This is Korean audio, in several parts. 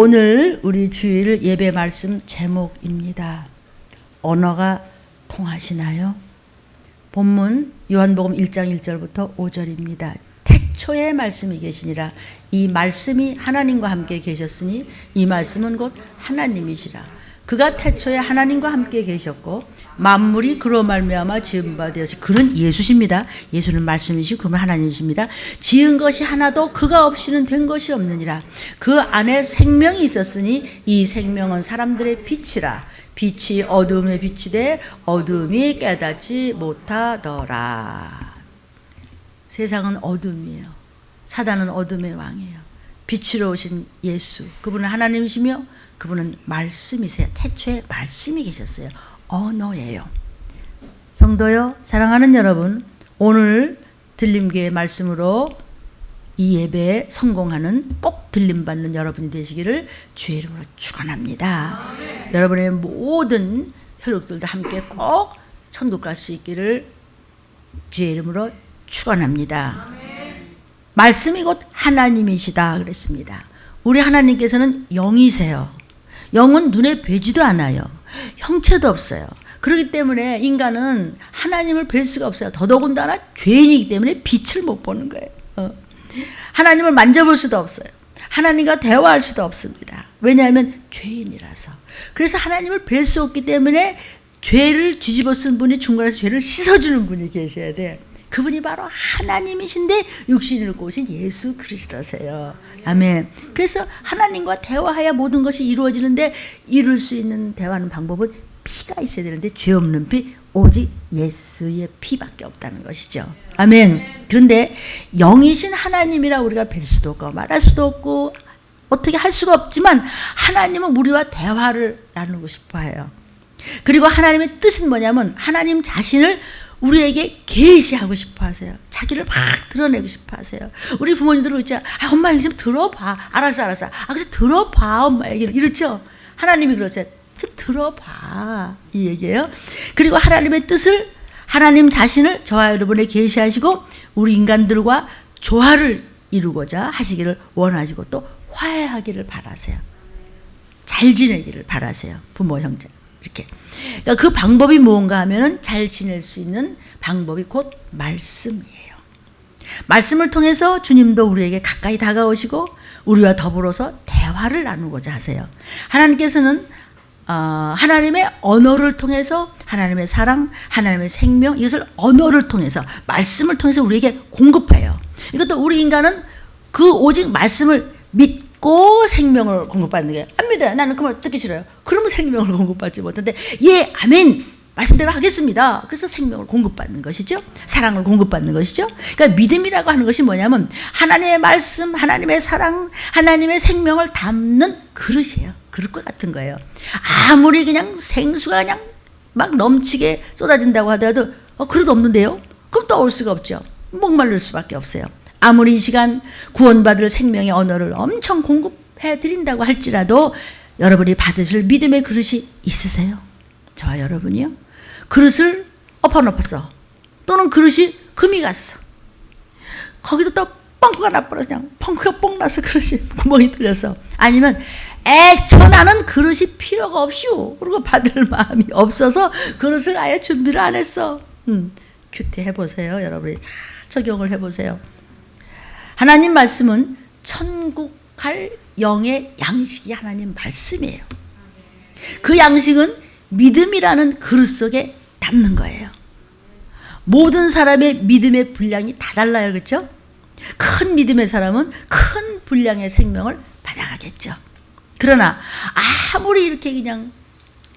오늘 우리 주일 예배 말씀 제목입니다. 언어가 통하시나요? 본문 요한복음 1장 1절부터 5절입니다. 태초에 말씀이 계시니라. 이 말씀이 하나님과 함께 계셨으니 이 말씀은 곧 하나님이시라. 그가 태초에 하나님과 함께 계셨고 만물이 그로 말미암아 지은 바 되었으니 그는 예수십니다. 예수는 말씀이시고 그는 하나님이십니다. 지은 것이 하나도 그가 없이는 된 것이 없느니라. 그 안에 생명이 있었으니 이 생명은 사람들의 빛이라. 빛이 어둠에 비치되 어둠이 깨닫지 못하더라. 세상은 어둠이에요. 사단은 어둠의 왕이에요. 빛으로 오신 예수, 그분은 하나님이시며 그분은 말씀이세요. 태초에 말씀이 계셨어요. 언어예요. 성도요, 사랑하는 여러분, 오늘 들림교회 말씀으로 이 예배에 성공하는 꼭 들림받는 여러분이 되시기를 주의 이름으로 축원합니다. 여러분의 모든 혈육들도 함께 꼭 천국 갈 수 있기를 주의 이름으로 축원합니다. 말씀이 곧 하나님이시다 그랬습니다. 우리 하나님께서는 영이세요. 영은 눈에 뵈지도 않아요. 형체도 없어요. 그렇기 때문에 인간은 하나님을 뵐 수가 없어요. 더더군다나 죄인이기 때문에 빛을 못 보는 거예요. 하나님을 만져볼 수도 없어요. 하나님과 대화할 수도 없습니다. 왜냐하면 죄인이라서. 그래서 하나님을 뵐 수 없기 때문에 죄를 뒤집어 쓴 분이 중간에서 죄를 씻어주는 분이 계셔야 돼. 그분이 바로 하나님이신데 육신을 입고 오신 예수 그리스도세요. 아멘. 그래서 하나님과 대화해야 모든 것이 이루어지는데 이룰 수 있는 대화하는 방법은 피가 있어야 되는데 죄 없는 피 오직 예수의 피밖에 없다는 것이죠. 아멘. 그런데 영이신 하나님이라 우리가 뵐 수도 없고 말할 수도 없고 어떻게 할 수가 없지만 하나님은 우리와 대화를 나누고 싶어 해요. 그리고 하나님의 뜻은 뭐냐면 하나님 자신을 우리에게 계시하고 싶어 하세요. 자기를 막 드러내고 싶어 하세요. 우리 부모님들은 그렇죠. 엄마 얘기 좀 들어봐. 알았어. 그래서 들어봐 엄마 얘기를 이렇죠. 하나님이 그러세요. 좀 들어봐 이 얘기예요. 그리고 하나님의 뜻을 하나님 자신을 저와 여러분에 계시하시고 우리 인간들과 조화를 이루고자 하시기를 원하시고 또 화해하기를 바라세요. 잘 지내기를 바라세요. 부모 형제 이렇게. 그러니까 그 방법이 뭔가 하면은 잘 지낼 수 있는 방법이 곧 말씀이에요. 말씀을 통해서 주님도 우리에게 가까이 다가오시고 우리와 더불어서 대화를 나누고자 하세요. 하나님께서는 하나님의 언어를 통해서 하나님의 사랑, 하나님의 생명 이것을 언어를 통해서 말씀을 통해서 우리에게 공급해요. 이것도 우리 인간은 그 오직 말씀을 믿고 생명을 공급받는 게 안 믿어요. 나는 그 말 듣기 싫어요. 그러면 생명을 공급받지 못하는데 예, 아멘. 말씀대로 하겠습니다. 그래서 생명을 공급받는 것이죠. 사랑을 공급받는 것이죠. 그러니까 믿음이라고 하는 것이 뭐냐면 하나님의 말씀, 하나님의 사랑, 하나님의 생명을 담는 그릇이에요. 그릇과 같은 거예요. 아무리 그냥 생수가 그냥 막 넘치게 쏟아진다고 하더라도 그릇 없는데요? 그럼 떠올 수가 없죠. 목마를 수밖에 없어요. 아무리 이 시간 구원받을 생명의 언어를 엄청 공급해 드린다고 할지라도 여러분이 받으실 믿음의 그릇이 있으세요? 저와 여러분이요? 그릇을 엎어놓았어. 또는 그릇이 금이 갔어. 거기도 또 뻥크가 나버려 그냥 펑크가 뻥 나서 그릇이 구멍이 뚫렸어. 아니면 애초 나는 그릇이 필요가 없슈. 그리고 받을 마음이 없어서 그릇을 아예 준비를 안 했어. 큐티 해보세요. 여러분이 잘 적용을 해보세요. 하나님 말씀은 천국 갈 영의 양식이 하나님 말씀이에요. 그 양식은 믿음이라는 그릇 속에 담는 거예요. 모든 사람의 믿음의 분량이 다 달라요. 그렇죠? 큰 믿음의 사람은 큰 분량의 생명을 받아가겠죠. 그러나 아무리 이렇게 그냥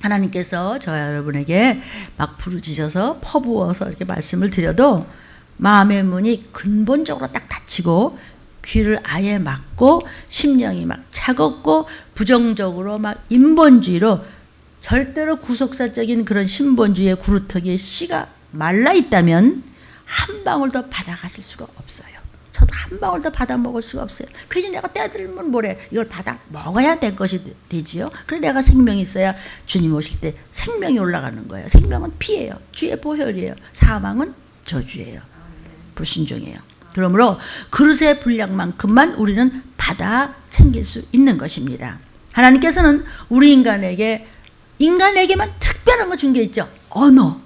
하나님께서 저와 여러분에게 막 부르짖어서 퍼부어서 이렇게 말씀을 드려도 마음의 문이 근본적으로 딱 닫히고 귀를 아예 막고 심령이 막 차갑고 부정적으로 막 인본주의로 절대로 구속사적인 그런 신본주의의 구루터기에 씨가 말라 있다면 한 방울 더 받아가실 수가 없어요. 저도 한 방울 더 받아 먹을 수가 없어요. 괜히 내가 떼들면 뭐래. 이걸 받아 먹어야 될 것이 되지요. 그래 내가 생명이 있어야 주님 오실 때 생명이 올라가는 거예요. 생명은 피예요. 주의 보혈이에요. 사망은 저주예요. 불순종이에요. 그러므로 그릇의 분량만큼만 우리는 받아 챙길 수 있는 것입니다. 하나님께서는 우리 인간에게만 특별한 거 준 게 있죠. 언어.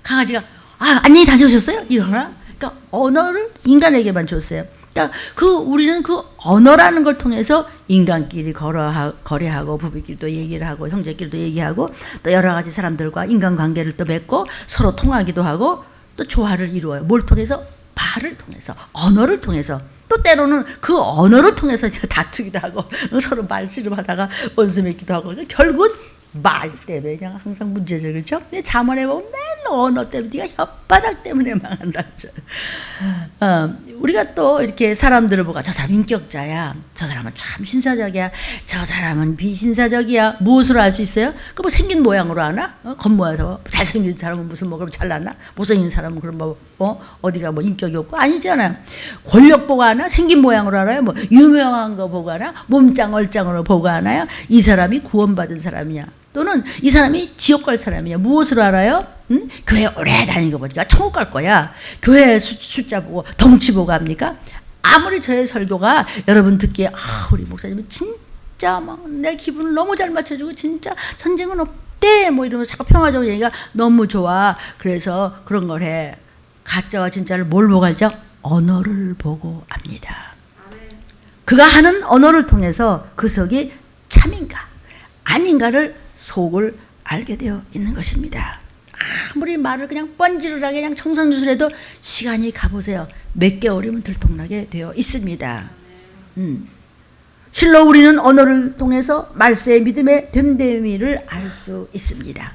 강아지가 안녕히 다녀오셨어요? 이러나? 그러니까 언어를 인간에게만 줬어요. 그러니까 우리는 그 언어라는 걸 통해서 인간끼리 거래하고 부부끼리도 얘기를 하고 형제끼리도 얘기하고 또 여러 가지 사람들과 인간관계를 또 맺고 서로 통하기도 하고 또 조화를 이루어요. 뭘 통해서? 말을 통해서, 언어를 통해서. 또 때로는 그 언어를 통해서 다투기도 하고 서로 말씨름하다가 원수 맺기도 하고 결국은 말 때문에 그냥 항상 문제죠. 그렇죠? 근데 잠언에 보면 맨날 언어 때문에 네가 혓바닥 때문에 망한다. 우리가 또 이렇게 사람들을 보고 저 사람 인격자야. 저 사람은 참 신사적이야. 저 사람은 비신사적이야. 무엇으로 알 수 있어요? 그 뭐 생긴 모양으로 아나? 겉모양에서 잘생긴 사람은 무슨 그럼 잘났나? 못생긴 사람은 그럼 어디가 인격이 없고 아니잖아요. 권력 보고 아나? 생긴 모양으로 알아요? 유명한 거 보고 아나? 몸짱 얼짱으로 보고 아나요? 이 사람이 구원받은 사람이냐? 또는 이 사람이 지옥 갈 사람이냐? 무엇으로 알아요? 교회 오래 다닌 거 보니까 천국 갈 거야. 교회 숫자 보고 덩치 보고 합니까? 아무리 저의 설교가 여러분 듣기에 우리 목사님은 진짜 내 기분을 너무 잘 맞춰주고 진짜 전쟁은 없대 이러면서 자꾸 평화적으로 얘기가 너무 좋아. 그래서 그런 걸 해. 가짜와 진짜를 뭘 보고 알죠? 언어를 보고 압니다. 그가 하는 언어를 통해서 그 속이 참인가 아닌가를 속을 알게 되어 있는 것입니다. 아무리 말을 그냥 뻔지르르하게 그냥 청산유술해도 시간이 가보세요. 몇 개월이면 들통나게 되어 있습니다. 실로 우리는 언어를 통해서 말세의 믿음의 됨됨이를 알 수 있습니다.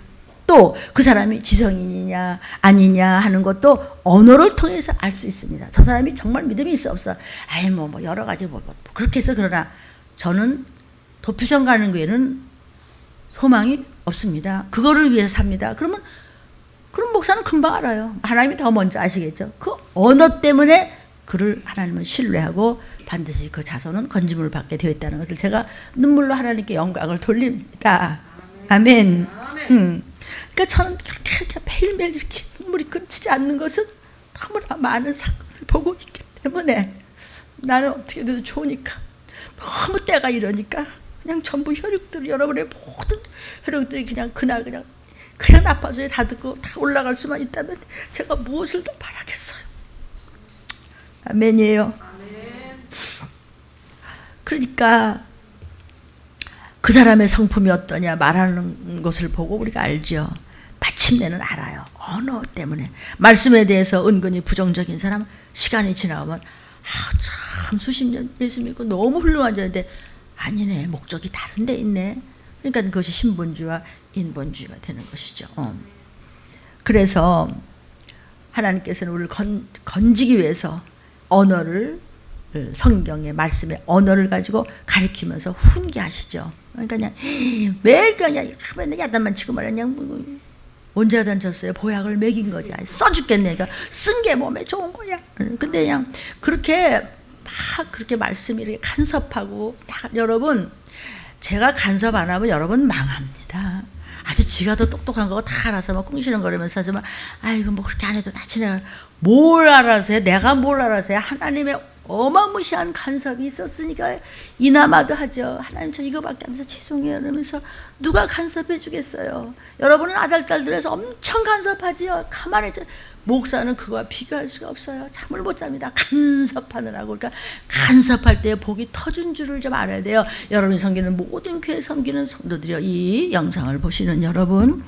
또 그 사람이 지성인이냐 아니냐 하는 것도 언어를 통해서 알 수 있습니다. 저 사람이 정말 믿음이 있어 없어. 여러 가지 그렇게 해서 그러나 저는 도피성 가는 교회는 소망이 없습니다. 그거를 위해서 삽니다. 그럼 목사는 금방 알아요. 하나님이 더 먼저 아시겠죠. 그 언어 때문에 그를 하나님은 신뢰하고 반드시 그 자손은 건짐을 받게 되어 있다는 것을 제가 눈물로 하나님께 영광을 돌립니다. 아멘. 그러니까 저는 그렇게 매일매일 이렇게 눈물이 끊이지 않는 것은 너무나 많은 사건을 보고 있기 때문에 나는 어떻게 해도 좋으니까 너무 때가 이러니까 그냥 전부 혈육들 여러분의 모든 혈육들이 그냥 그날 그냥 나빠져야 다 듣고 다 올라갈 수만 있다면 제가 무엇을 더 바라겠어요. 아멘이에요. 그러니까 그 사람의 성품이 어떠냐 말하는 것을 보고 우리가 알죠. 마침내는 알아요. 언어 때문에. 말씀에 대해서 은근히 부정적인 사람 시간이 지나면 참 수십 년 예수 믿고 너무 훌륭한 자인데 아니네. 목적이 다른 데 있네. 그러니까 그것이 신본주의와 인본주의가 되는 것이죠. 그래서 하나님께서는 우리를 건지기 위해서 언어를 성경의 말씀의 언어를 가지고 가리키면서 훈계하시죠. 그러니까 그냥 매일 그냥 맨날 야단만 치고 말이야. 그냥 언제 야단 쳤어요? 보약을 먹인 거지. 써죽겠네. 그러니까 쓴 게 몸에 좋은 거야. 근데 그냥 그렇게 막 그렇게 말씀이 이렇게 간섭하고 여러분 제가 간섭 안 하면 여러분 망합니다. 아주 지가 더 똑똑한 거고 다 알아서 막 꿍시렁거리면서 하지만 그렇게 안 해도 다 지나가. 뭘 알아서 해? 내가 뭘 알아서 해? 하나님의 어마무시한 간섭이 있었으니까 이나마도 하죠. 하나님 저 이거밖에 안 돼서 죄송해요. 이러면서 누가 간섭해 주겠어요. 여러분은 아들 딸들에서 엄청 간섭하지요. 가만히 있죠. 목사는 그거와 비교할 수가 없어요. 잠을 못 잡니다. 간섭하느라고. 그러니까 간섭할 때 복이 터진 줄을 좀 알아야 돼요. 여러분이 섬기는 모든 교회 섬기는 성도들이요. 이 영상을 보시는 여러분.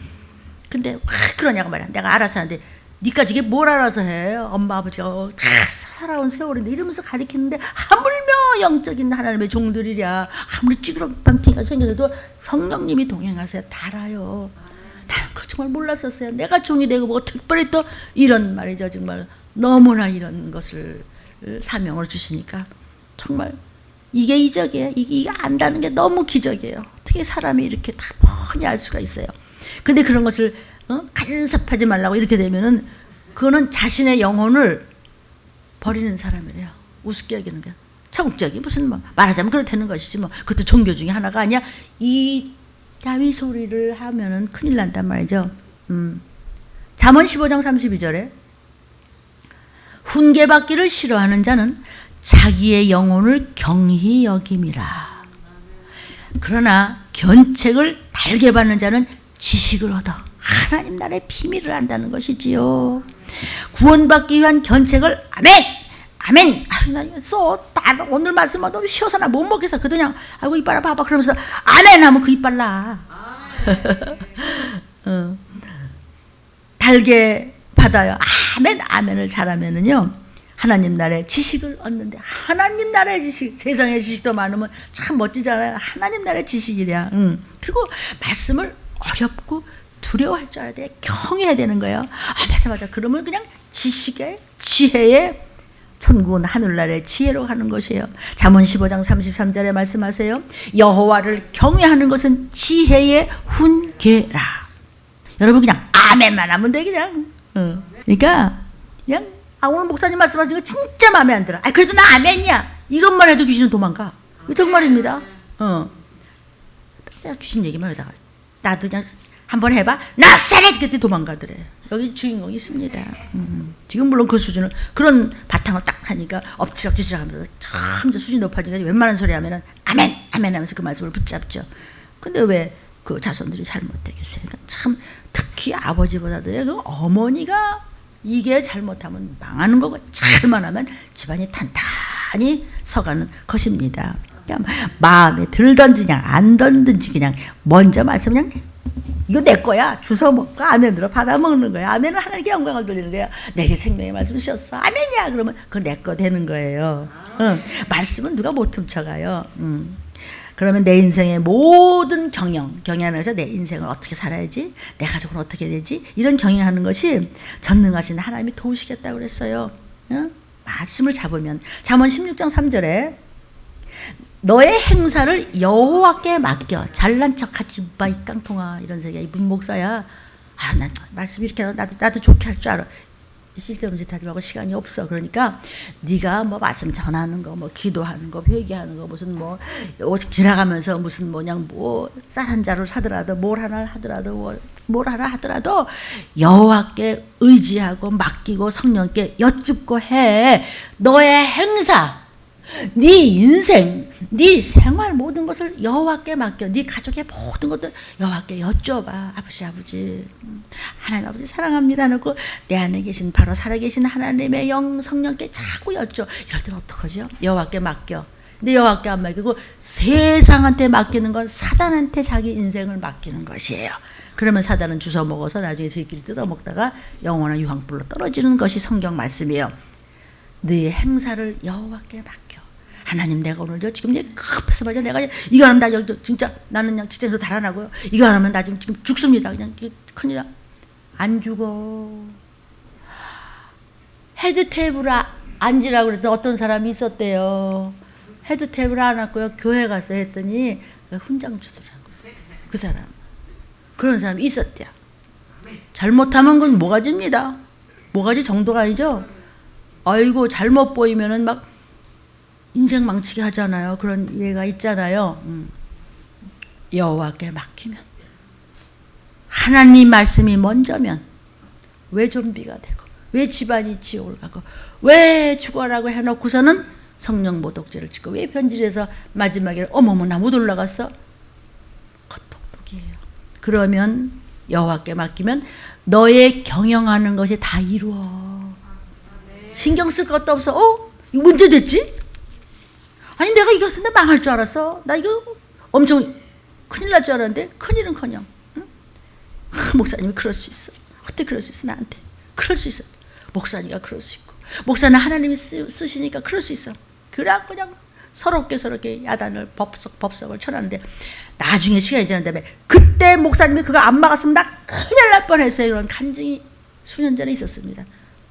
근데 왜 그러냐고 말이야. 내가 알아서 하는데 니까지 이게 뭘 알아서 해. 엄마 아버지가 다 살아온 세월인데 이러면서 가리키는데 하물며 영적인 하나님의 종들이랴. 아무리 찌그러방티가 생겨도 성령님이 동행하세요. 달아요. 나는 그걸 정말 몰랐었어요. 내가 종이 되고 뭐 특별히 또 이런 말이죠. 정말 너무나 이런 것을 사명을 주시니까 정말 이게 이적이에요. 이게 안다는 게 너무 기적이에요. 어떻게 사람이 이렇게 다 뻔히 알 수가 있어요. 근데 그런 것을 간섭하지 말라고 이렇게 되면은 그거는 자신의 영혼을 버리는 사람이래요. 우습게 여기는 게. 천국적이 무슨 말하자면 그렇다는 것이지 그것도 종교 중에 하나가 아니야. 이 야위 소리를 하면은 큰일 난단 말이죠. 잠언 15장 32절에 훈계받기를 싫어하는 자는 자기의 영혼을 경히 여김이라. 그러나 견책을 달게 받는 자는 지식을 얻어 하나님 나라의 비밀을 안다는 것이지요. 구원받기 위한 견책을 아멘! 아멘! 나 오늘 말씀만 너무 쉬어서 나 못 먹겠어. 그냥 아이고 이빨아 봐봐 그러면서 아멘 하면 그 이빨 나. 달게 받아요. 아멘 아멘을 잘하면은요 하나님 나라의 지식을 얻는데, 하나님 나라의 지식, 세상의 지식도 많으면 참 멋지잖아요. 하나님 나라의 지식이랴. 그리고 말씀을 어렵고 두려워할 줄 알아야 돼. 경외해야 되는 거예요. 맞아. 그러면 그냥 지식의 지혜의 천국은 하늘나라의 지혜로 가는 것이에요. 잠언 15장 33절에 말씀하세요. 여호와를 경외하는 것은 지혜의 훈계라. 여러분 그냥 아멘만 하면 돼 그냥. 그러니까 그냥 오늘 목사님 말씀하신 거 진짜 마음에 안 들어. 그래도 나 아멘이야. 이것만 해도 귀신은 도망가. 이거 정말입니다. 귀신 얘기만 하다가 나도 그냥 한번 해봐. 나사렛! 그때 도망가더래. 여기 주인공이 있습니다. 지금 물론 그 수준은 그런 바탕을 딱 하니까 엎치락뒤치락 하면서 참 수준이 높아지니까 웬만한 소리 하면은 아멘! 아멘 하면서 그 말씀을 붙잡죠. 근데 왜 그 자손들이 잘못되겠어요? 그러니까 참 특히 아버지보다도 그 어머니가 이게 잘못하면 망하는 거고 잘만 하면 집안이 탄탄히 서가는 것입니다. 그냥 마음에 들든지 그냥 안 든지 그냥 먼저 말씀 그냥 이거 내 거야 주워 먹고 아멘으로 받아 먹는 거야. 아멘은 하나님께 영광을 돌리는 거야. 내게 생명의 말씀 주셨어. 아멘이야. 그러면 그거 내 거 되는 거예요. 말씀은 누가 못 훔쳐가요. 그러면 내 인생의 모든 경영하는 것이 내 인생을 어떻게 살아야지, 내 가족은 어떻게 되지, 이런 경영하는 것이 전능하신 하나님이 도우시겠다고 그랬어요. 말씀을 잡으면 잠언 16장 3절에 너의 행사를 여호와께 맡겨 잘난 척하지 마 이 깡통아. 이런 소리야. 이분 목사야. 나 말씀 이렇게 나도 좋게 할 줄 알아. 쓸데없는 짓 하지 말고 시간이 없어. 그러니까 네가 뭐 말씀 전하는 거, 뭐 기도하는 거, 회개하는 거, 무슨 뭐 지나가면서 무슨 뭐냥 뭐 쌀 한 자루 사더라도 뭘 하나 하더라도 여호와께 의지하고 맡기고 성령께 여쭙고 해. 너의 행사, 네 인생, 네 생활 모든 것을 여호와께 맡겨. 네 가족의 모든 것들 여호와께 여쭤봐. 아버지 하나님 아버지 사랑합니다 놓고 내 안에 계신 바로 살아계신 하나님의 영 성령께 자꾸 여쭤. 이럴 때는 어떡하죠? 여호와께 맡겨. 근데 여호와께 안 맡기고 세상한테 맡기는 건 사단한테 자기 인생을 맡기는 것이에요. 그러면 사단은 주워 먹어서 나중에 저희끼리 뜯어먹다가 영원한 유황불로 떨어지는 것이 성경 말씀이에요. 네 행사를 여호와께 맡겨. 하나님 내가 오늘 지금 급해서 말이야. 내가 이거 하면 나 여기 진짜 나는 그냥 직장에서 달아나고요. 이거 하면 나 지금 죽습니다. 그냥 큰일 나. 안 죽어. 헤드 테이블 앉으라고 그랬더니 어떤 사람이 있었대요. 헤드 테이블 안 앉고요. 교회 가서 했더니 훈장 주더라고. 그 사람. 그런 사람이 있었대요. 잘못하면 그건 모가지입니다. 모가지 정도가 아니죠. 아이고 잘못 보이면은 막 인생 망치게 하잖아요. 그런 예가 있잖아요. 여호와께 맡기면, 하나님 말씀이 먼저면 왜 좀비가 되고, 왜 집안이 지옥을 가고, 왜 죽어라고 해놓고서는 성령 모독죄를 짓고, 왜 변질해서 마지막에 어머머 나 못 올라갔어? 겉독독이에요. 그러면 여호와께 맡기면 너의 경영하는 것이 다 이루어. 신경 쓸 것도 없어. 이거 문제 됐지? 아니 내가 이거 쓴데 망할 줄 알았어. 나 이거 엄청 큰일 날 줄 알았는데 큰일은커녕. 응? 목사님이 그럴 수 있어. 어떻게 그럴 수 있어 나한테. 그럴 수 있어. 목사니까 그럴 수 있고, 목사는 하나님이 쓰시니까 그럴 수 있어. 그래갖고 그냥 서럽게 야단을 법석을 쳐놨는데, 나중에 시간이 지난 다음에 그때 목사님이 그거 안 막았으면 나 큰일 날 뻔했어요. 이런 간증이 수년 전에 있었습니다.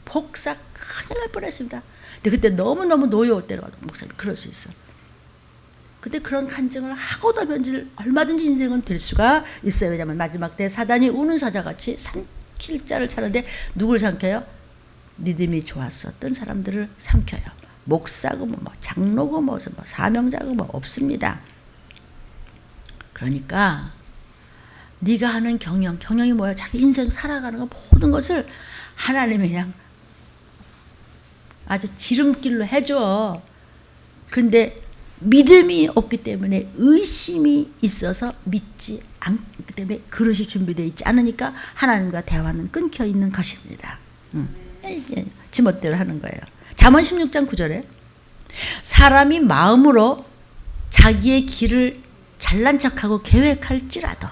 복사 큰일 날 뻔했습니다. 근데 그때 너무너무 노여웠대요. 목사님 그럴 수 있어. 근데 그런 간증을 하고도 변질 얼마든지 인생은 될 수가 있어요. 왜냐하면 마지막 때 사단이 우는 사자같이 삼킬 자를 찾는데 누굴 삼켜요? 믿음이 좋았었던 사람들을 삼켜요. 목사고 뭐 장로고 뭐 사명자고 뭐 없습니다. 그러니까 네가 하는 경영이 뭐야? 자기 인생 살아가는 거 모든 것을 하나님이 그냥 아주 지름길로 해줘. 근데 믿음이 없기 때문에 의심이 있어서 믿지 않기 때문에 그릇이 준비되어 있지 않으니까 하나님과 대화는 끊겨 있는 것입니다. 이제 지멋대로 하는 거예요. 잠언 16장 9절에 사람이 마음으로 자기의 길을 잘난 척하고 계획할지라도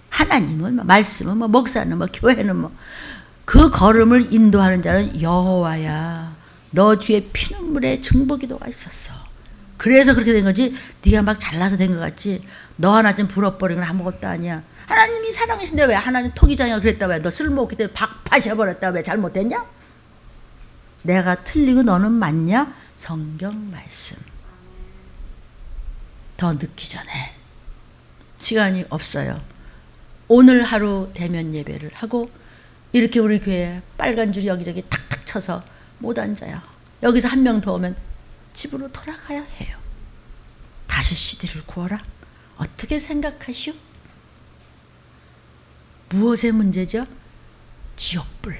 하나님은 뭐 말씀은 뭐 목사는 뭐 교회는 뭐 그 걸음을 인도하는 자는 여호와야. 너 뒤에 피눈물의 증거기도가 있었어. 그래서 그렇게 된 거지. 네가 막 잘나서 된 것 같지. 너 하나 좀 부러버린 건 아무것도 아니야. 하나님이 사랑이신데 왜 하나님 토기장이가 그랬다 왜 너 쓸모없기 때문에 박파셔버렸다 왜 잘못됐냐? 내가 틀리고 너는 맞냐? 성경 말씀. 더 늦기 전에 시간이 없어요. 오늘 하루 대면 예배를 하고 이렇게 우리 교회에 빨간 줄이 여기저기 탁탁 쳐서 못 앉아요. 여기서 한 명 더 오면 집으로 돌아가야 해요. 다시 CD를 구워라? 어떻게 생각하시오? 무엇의 문제죠? 지옥불.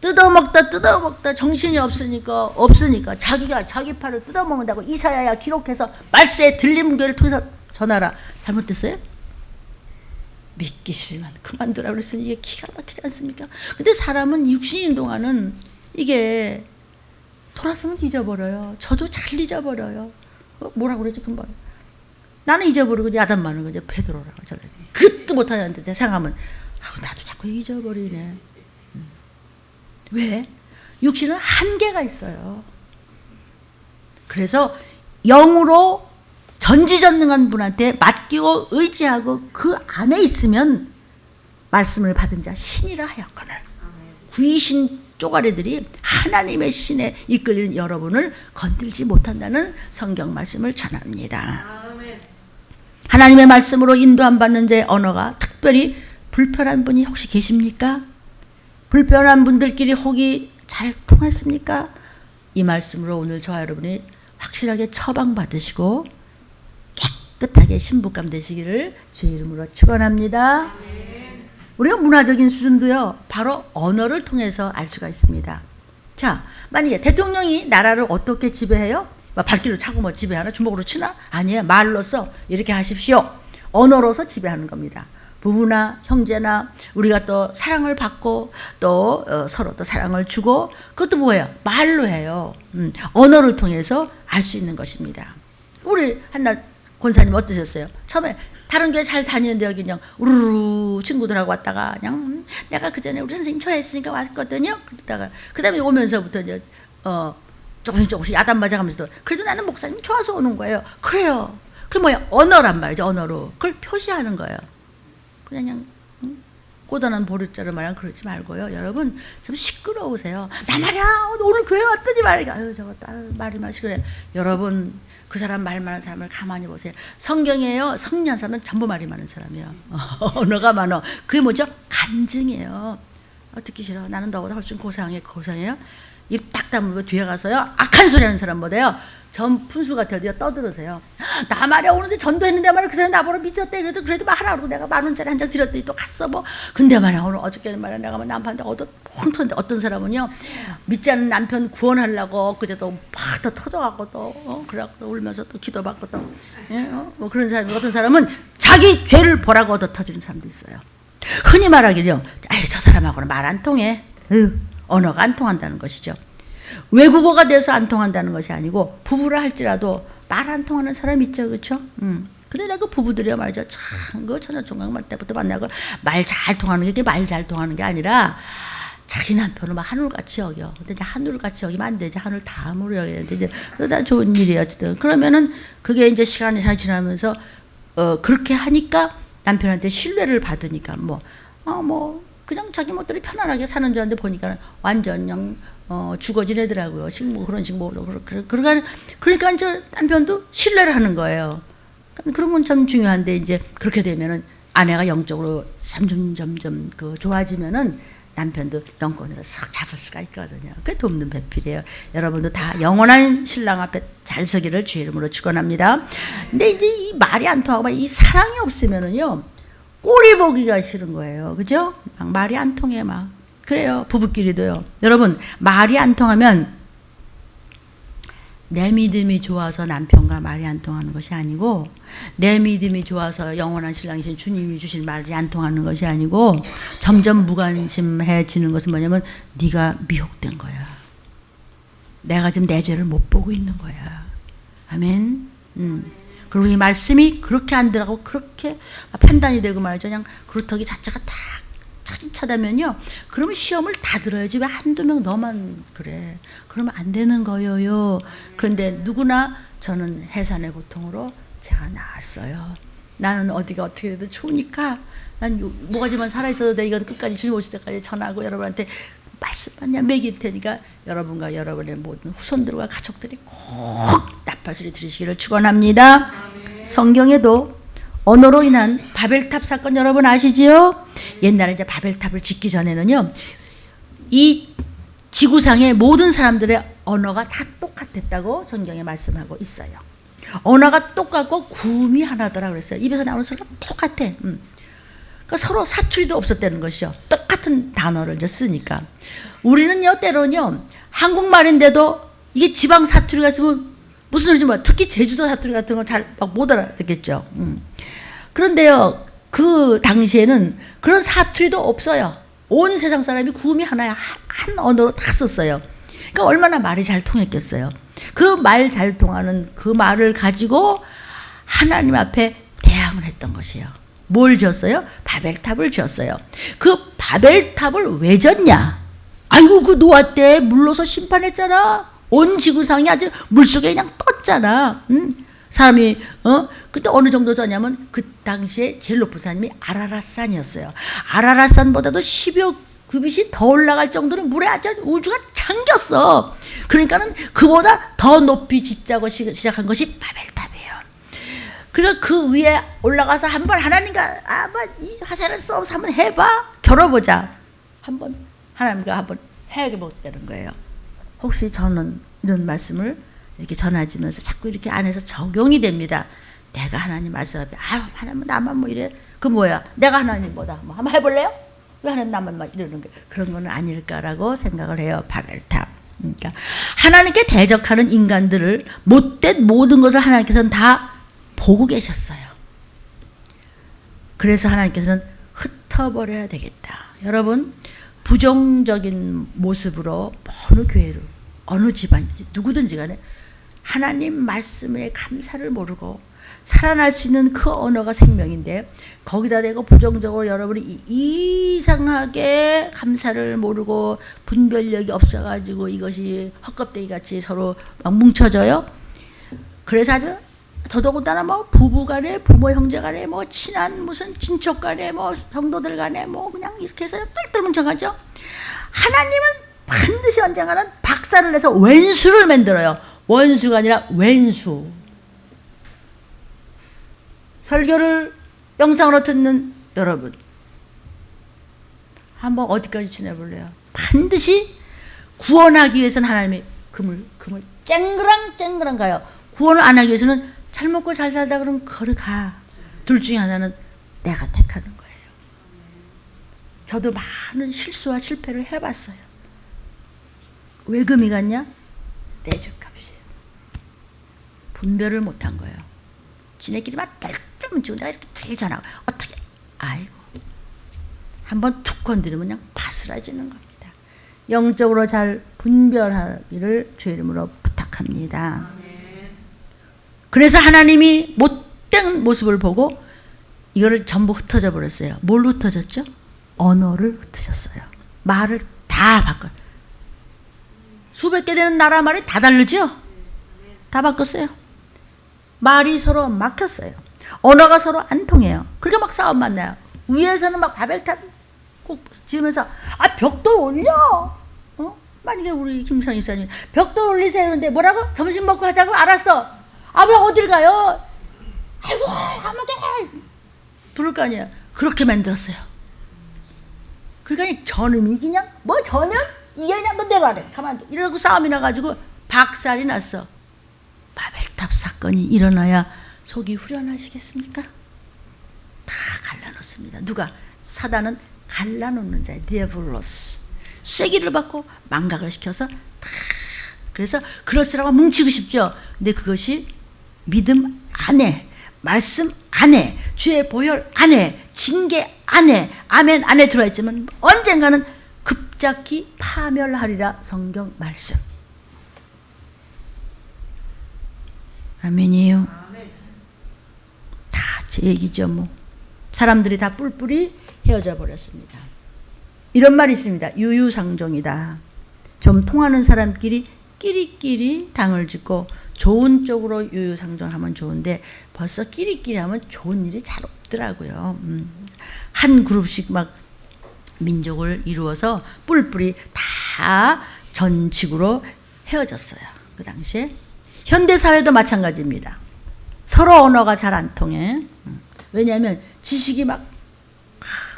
뜯어먹다 정신이 없으니까 자기가 자기 팔을 뜯어먹는다고 이사야야 기록해서 말세에 들림교회를 통해서 전하라. 잘못됐어요? 믿기 싫으면 그만두라 그랬으니 이게 기가 막히지 않습니까? 근데 사람은 육신이 있는 동안은 이게 돌았으면 잊어버려요. 저도 잘 잊어버려요. 뭐라고 그러지 금방. 나는 잊어버리고 야단 맞는 거죠. 베드로라고 저는 그것도 못하는데 생각하면 나도 자꾸 잊어버리네. 왜? 육신은 한계가 있어요. 그래서 영으로 전지전능한 분한테 맡기고 의지하고 그 안에 있으면 말씀을 받은 자 신이라 하였거늘. 귀신 쪼가리들이 하나님의 신에 이끌리는 여러분을 건들지 못한다는 성경 말씀을 전합니다. 하나님의 말씀으로 인도함 받는 자의 언어가 특별히 불편한 분이 혹시 계십니까? 불편한 분들끼리 혹이 잘 통했습니까? 이 말씀으로 오늘 저와 여러분이 확실하게 처방받으시고 깨끗하게 신부감 되시기를 주의 이름으로 축원합니다. 우리가 문화적인 수준도요, 바로 언어를 통해서 알 수가 있습니다. 자, 만약에 대통령이 나라를 어떻게 지배해요? 발길로 차고 뭐 지배하나? 주먹으로 치나? 아니에요. 말로써 이렇게 하십시오. 언어로서 지배하는 겁니다. 부부나 형제나 우리가 또 사랑을 받고 또 서로 또 사랑을 주고 그것도 뭐예요? 말로 해요. 언어를 통해서 알 수 있는 것입니다. 우리 한날 권사님 어떠셨어요? 처음에 다른 교회 잘 다니는데 여기 그냥 우르르 친구들하고 왔다가 그냥 내가 그 전에 우리 선생님 좋아했으니까 왔거든요. 그러다가 그 다음에 오면서부터 이제 조금씩 야단 맞아가면서 그래도 나는 목사님 좋아서 오는 거예요. 그래요. 그게 뭐야? 언어란 말이죠. 언어로. 그걸 표시하는 거예요. 그냥 고단한 보릿자를 말하면 그러지 말고요. 여러분 좀 시끄러우세요. 나 말이야 오늘 교회 왔더니 말이야. 아유 저거 말이 마시그래. 여러분 그 사람 말 많은 사람을 가만히 보세요. 성경에요. 성리한 사람은 전부 말이 많은 사람이에요. 언어가 많어. 그게 뭐죠? 간증이에요. 듣기 싫어. 나는 너보다 훨씬 고상해요. 입 딱 다물고 뒤에 가서요. 악한 소리 하는 사람 못해요. 전 푼수 같아요. 떠들으세요. 나 말이야 오는데 전도했는데 말이야 그 사람 나보러 미쳤대. 그래도 막 하라고 내가 10,000원짜리 한 장 드렸더니 또 갔어 뭐. 근데 말이야 오늘 어저께는 말이야 내가 남편한테 펑터인데 어떤 사람은요 믿지 않는 남편 구원하려고 그제도 팍 더 터져갖고 또 그래갖고 울면서 또 기도받고 또 뭐 그런 사람. 어떤 사람은 자기 죄를 보라고 얻어 터지는 사람도 있어요. 흔히 말하기를요. 저 사람하고는 말 안 통해. 언어가 안 통한다는 것이죠. 외국어가 돼서 안 통한다는 것이 아니고 부부라 할지라도 말 안 통하는 사람 있죠. 그렇죠? 근데 내가 부부들이야 말이죠. 참 그 천하총각 때부터 만나고 말 잘 통하는 게 말 잘 통하는 게 아니라 자기 남편을 막 하늘같이 여겨. 근데 이제 하늘같이 여기면 안 되지. 하늘 다음으로 여겨야 되는데 이제 그러다 좋은 일이에요. 어쨌든 그러면은 그게 이제 시간이 잘 지나면서 그렇게 하니까 남편한테 신뢰를 받으니까 그냥 자기 멋대로 편안하게 사는 줄 알았는데 보니까 완전 그냥 죽어 지내더라고요. 그런 식으로. 그러니까 이제 남편도 신뢰를 하는 거예요. 그런 건 참 중요한데 이제 그렇게 되면은 아내가 영적으로 점점 좋아지면은 남편도 영권으로 싹 잡을 수가 있거든요. 그게 돕는 배필이에요. 여러분도 다 영원한 신랑 앞에 잘 서기를 주의 이름으로 축원합니다. 근데 이제 이 말이 안 통하고 이 사랑이 없으면은요 꼴이 보기가 싫은 거예요. 그죠? 막 말이 안 통해 그래요. 부부끼리도요. 여러분 말이 안 통하면 내 믿음이 좋아서 남편과 말이 안 통하는 것이 아니고, 내 믿음이 좋아서 영원한 신랑이신 주님이 주실 말이 안 통하는 것이 아니고, 점점 무관심해지는 것은 뭐냐면 네가 미혹된 거야. 내가 지금 내 죄를 못 보고 있는 거야. 아멘. 그리고 이 말씀이 그렇게 안 들어가고 그렇게 판단이 되고 말이죠. 그냥 그렇다기 자체가 딱 차다면요. 그러면 시험을 다 들어야지. 왜 한두 명 너만 그래. 그러면 안 되는 거예요. 그런데 누구나 저는 해산의 고통으로 제가 나았어요. 나는 어디가 어떻게 돼도 좋으니까 난 뭐가지만 살아있어도 돼. 이거 끝까지 주님 오실 때까지 전하고 여러분한테 말씀만 먹일 테니까 여러분과 여러분의 모든 후손들과 가족들이 꼭 나팔소리 들으시기를 축원합니다. 성경에도 언어로 인한 바벨탑 사건 여러분 아시지요? 옛날에 이제 바벨탑을 짓기 전에는요, 이 지구상의 모든 사람들의 언어가 다 똑같았다고 성경에 말씀하고 있어요. 언어가 똑같고 구음이 하나더라 그랬어요. 입에서 나오는 소리가 똑같아. 그러니까 서로 사투리도 없었다는 것이요. 똑같은 단어를 이제 쓰니까. 우리는요, 때로는요, 한국말인데도 이게 지방 사투리가 있으면 무슨 소리인지 몰라. 특히 제주도 사투리 같은 건 잘 못 알아듣겠죠. 그런데요, 그 당시에는 그런 사투리도 없어요. 온 세상 사람이 구음이 하나야. 한 언어로 다 썼어요. 그러니까 얼마나 말이 잘 통했겠어요. 그 말 잘 통하는 그 말을 가지고 하나님 앞에 대항을 했던 것이에요. 뭘 지었어요? 바벨탑을 지었어요. 그 바벨탑을 왜 졌냐? 아이고, 그 노아 때 물로서 심판했잖아. 온 지구상이 아주 물속에 그냥 떴잖아. 사람이 그때 어느 정도 졌냐면 그 당시에 제일 높은 산이 아라랏산이었어요. 아라랏산보다도 10여 규빗이 더 올라갈 정도로 물에 아주 우주가 잠겼어. 그러니까는 그보다 더 높이 짓자고 시작한 것이 바벨탑이에요. 그러니까 그 위에 올라가서 한번 하나님과 한번 이 하사를 써서 한번 해봐. 겨뤄보자. 한번 하나님과 한번 해보겠다는 거예요. 혹시 저는 이런 말씀을 이렇게 전하지면서 자꾸 이렇게 안에서 적용이 됩니다. 내가 하나님 말씀 앞에 하나님 나만 뭐 이래. 그 뭐야? 내가 하나님 뭐다. 뭐 한번 해볼래요? 왜 하나님 나만 막 이러는 게 그런 건 아닐까라고 생각을 해요. 바벨탑. 그러니까 하나님께 대적하는 인간들을 못된 모든 것을 하나님께서는 다 보고 계셨어요. 그래서 하나님께서는 흩어버려야 되겠다. 여러분, 부정적인 모습으로 어느 교회를 어느 집안이지 누구든지 간에 하나님 말씀에 감사를 모르고 살아날 수 있는 그 언어가 생명인데 거기다 대고 부정적으로 여러분이 이상하게 감사를 모르고 분별력이 없어가지고 이것이 헛껍데기 같이 서로 막 뭉쳐져요. 그래서 아주 더더군다나 뭐 부부간에 부모 형제간에 뭐 친한 무슨 친척간에 뭐 성도들 간에 뭐 그냥 이렇게 해서 똘똘 뭉쳐가죠. 하나님은 반드시 언젠가는 박살을 내서 왼수를 만들어요. 원수가 아니라 왼수. 설교를 영상으로 듣는 여러분, 한번 어디까지 지내볼래요? 반드시 구원하기 위해서는 하나님이 금을 쨍그랑 가요. 구원을 안 하기 위해서는 잘 먹고 잘 살다 그러면 거리 가. 둘 중에 하나는 내가 택하는 거예요. 저도 많은 실수와 실패를 해봤어요. 왜 금이 갔냐? 내 죗값이에요. 분별을 못한 거예요. 지네끼리만 뗄때면 지고 내가 이렇게 제일 잘하고 어떻게 아이고 한번 툭 건드리면 그냥 바스라지는 겁니다. 영적으로 잘 분별하기를 주의 이름으로 부탁합니다. 그래서 하나님이 못된 모습을 보고 이거를 전부 흩어져 버렸어요. 뭘 흩어졌죠? 언어를 흩으셨어요. 말을 다 바꿔요. 수백 개 되는 나라 말이 다 다르죠? 다 바꿨어요. 말이 서로 막혔어요. 언어가 서로 안 통해요. 그렇게 막 싸움 만나요. 위에서는 막 바벨탑 꼭 지으면서 벽돌 올려. 만약에 우리 김상희 이사님 벽돌 올리세요. 그런데 뭐라고? 점심 먹고 하자고? 알았어. 왜 어딜 가요? 아이고 아무게 부를 거 아니에요. 그렇게 만들었어요. 그러니까 전음이 그냥 뭐 전혀 이게 그냥 너 내려와래 가만둬 이러고 싸움이 나가지고 박살이 났어. 바벨탑 사건이 일어나야 속이 후련하시겠습니까? 다 갈라놓습니다. 누가? 사단은 갈라놓는 자예요. 디아블로스. 쐐기를 받고 망각을 시켜서 다 그래서 그럴수록 뭉치고 싶죠. 근데 그것이 믿음 안에, 말씀 안에, 주의 보혈 안에, 징계 안에, 아멘 안에 들어와 있지만 언젠가는 급작히 파멸하리라 성경 말씀. 아멘이에요. 다 제 얘기죠 뭐. 사람들이 다 뿔뿔이 헤어져 버렸습니다. 이런 말이 있습니다. 유유상종이다. 좀 통하는 사람끼리 끼리끼리 당을 짓고 좋은 쪽으로 유유상종하면 좋은데 벌써 끼리끼리 하면 좋은 일이 잘 없더라고요. 한 그룹씩 막 민족을 이루어서 뿔뿔이 다 전직으로 헤어졌어요. 그 당시에. 현대사회도 마찬가지입니다. 서로 언어가 잘 안 통해. 왜냐하면 지식이 막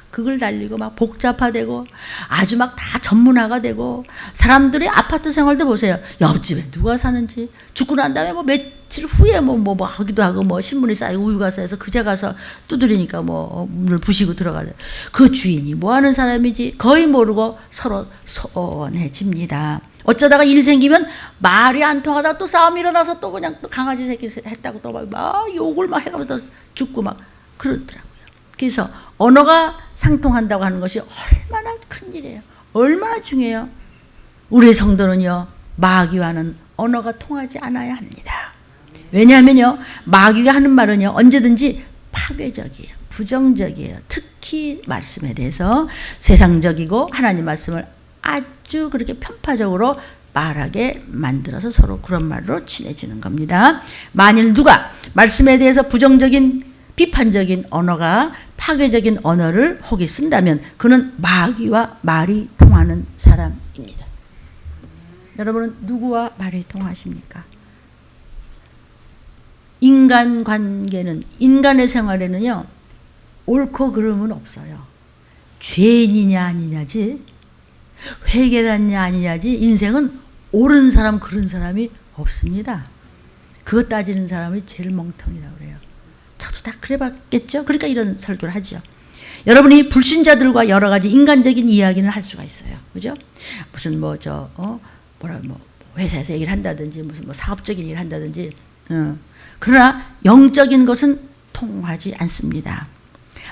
극을 달리고 막 복잡화되고 아주 막 다 전문화가 되고 사람들의 아파트 생활도 보세요. 옆집에 누가 사는지 죽고 난 다음에 뭐 며칠 후에 뭐 하기도 하고 뭐 신문이 쌓이고 우유가 쌓여서 그제 가서 두드리니까 뭐 문을 부시고 들어가요. 그 주인이 뭐 하는 사람인지 거의 모르고 서로 소원해집니다. 어쩌다가 일 생기면 말이 안 통하다 또 싸움이 일어나서 또 그냥 또 강아지 새끼 했다고 또 막 욕을 막 해가면서 죽고 막 그러더라고요. 그래서 언어가 상통한다고 하는 것이 얼마나 큰 일이에요. 얼마나 중요해요. 우리 성도는요, 마귀와는 언어가 통하지 않아야 합니다. 왜냐하면요, 마귀가 하는 말은요, 언제든지 파괴적이에요. 부정적이에요. 특히 말씀에 대해서 세상적이고 하나님 말씀을 아주 그렇게 편파적으로 말하게 만들어서 서로 그런 말로 친해지는 겁니다. 만일 누가 말씀에 대해서 부정적인 비판적인 언어가 파괴적인 언어를 혹이 쓴다면 그는 마귀와 말이 통하는 사람입니다. 여러분은 누구와 말이 통하십니까? 인간관계는, 인간의 생활에는요, 옳고 그름은 없어요. 죄인이냐 아니냐지, 회개하냐 아니냐지, 인생은 옳은 사람 그런 사람이 없습니다. 그것 따지는 사람이 제일 멍텅이라고 그래요. 저도 다 그래봤겠죠. 그러니까 이런 설교를 하죠. 여러분이 불신자들과 여러 가지 인간적인 이야기는 할 수가 있어요. 그죠? 무슨 회사에서 얘기를 한다든지 무슨 사업적인 얘기를 한다든지. 그러나 영적인 것은 통하지 않습니다.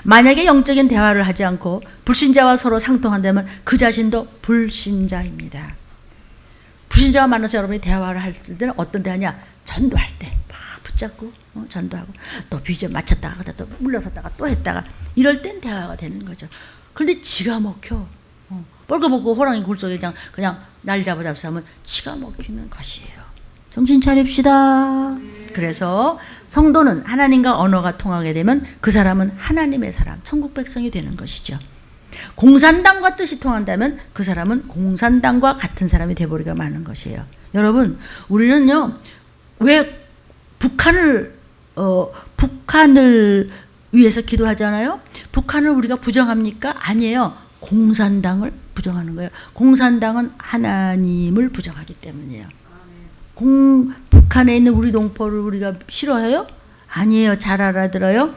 만약에 영적인 대화를 하지 않고 불신자와 서로 상통한다면 그 자신도 불신자입니다. 불신자와 만나서 여러분이 대화를 할 때는 어떤 대화냐? 전도할 때 막 붙잡고 전도하고 또 비전 맞췄다가 또 물러섰다가 또 했다가 이럴 땐 대화가 되는 거죠. 그런데 지가 먹혀. 뻘거벗고 호랑이 굴 속에 그냥 날 잡아잡서 하면 지가 먹히는 것이에요. 정신 차립시다. 그래서 성도는 하나님과 언어가 통하게 되면 그 사람은 하나님의 사람, 천국 백성이 되는 것이죠. 공산당과 뜻이 통한다면 그 사람은 공산당과 같은 사람이 되어버리가 마는 것이에요. 여러분, 우리는요, 왜 북한을 위해서 기도하잖아요. 북한을 우리가 부정합니까? 아니에요. 공산당을 부정하는 거예요. 공산당은 하나님을 부정하기 때문이에요. 북한에 있는 우리 동포를 우리가 싫어해요? 아니에요. 잘 알아들어요.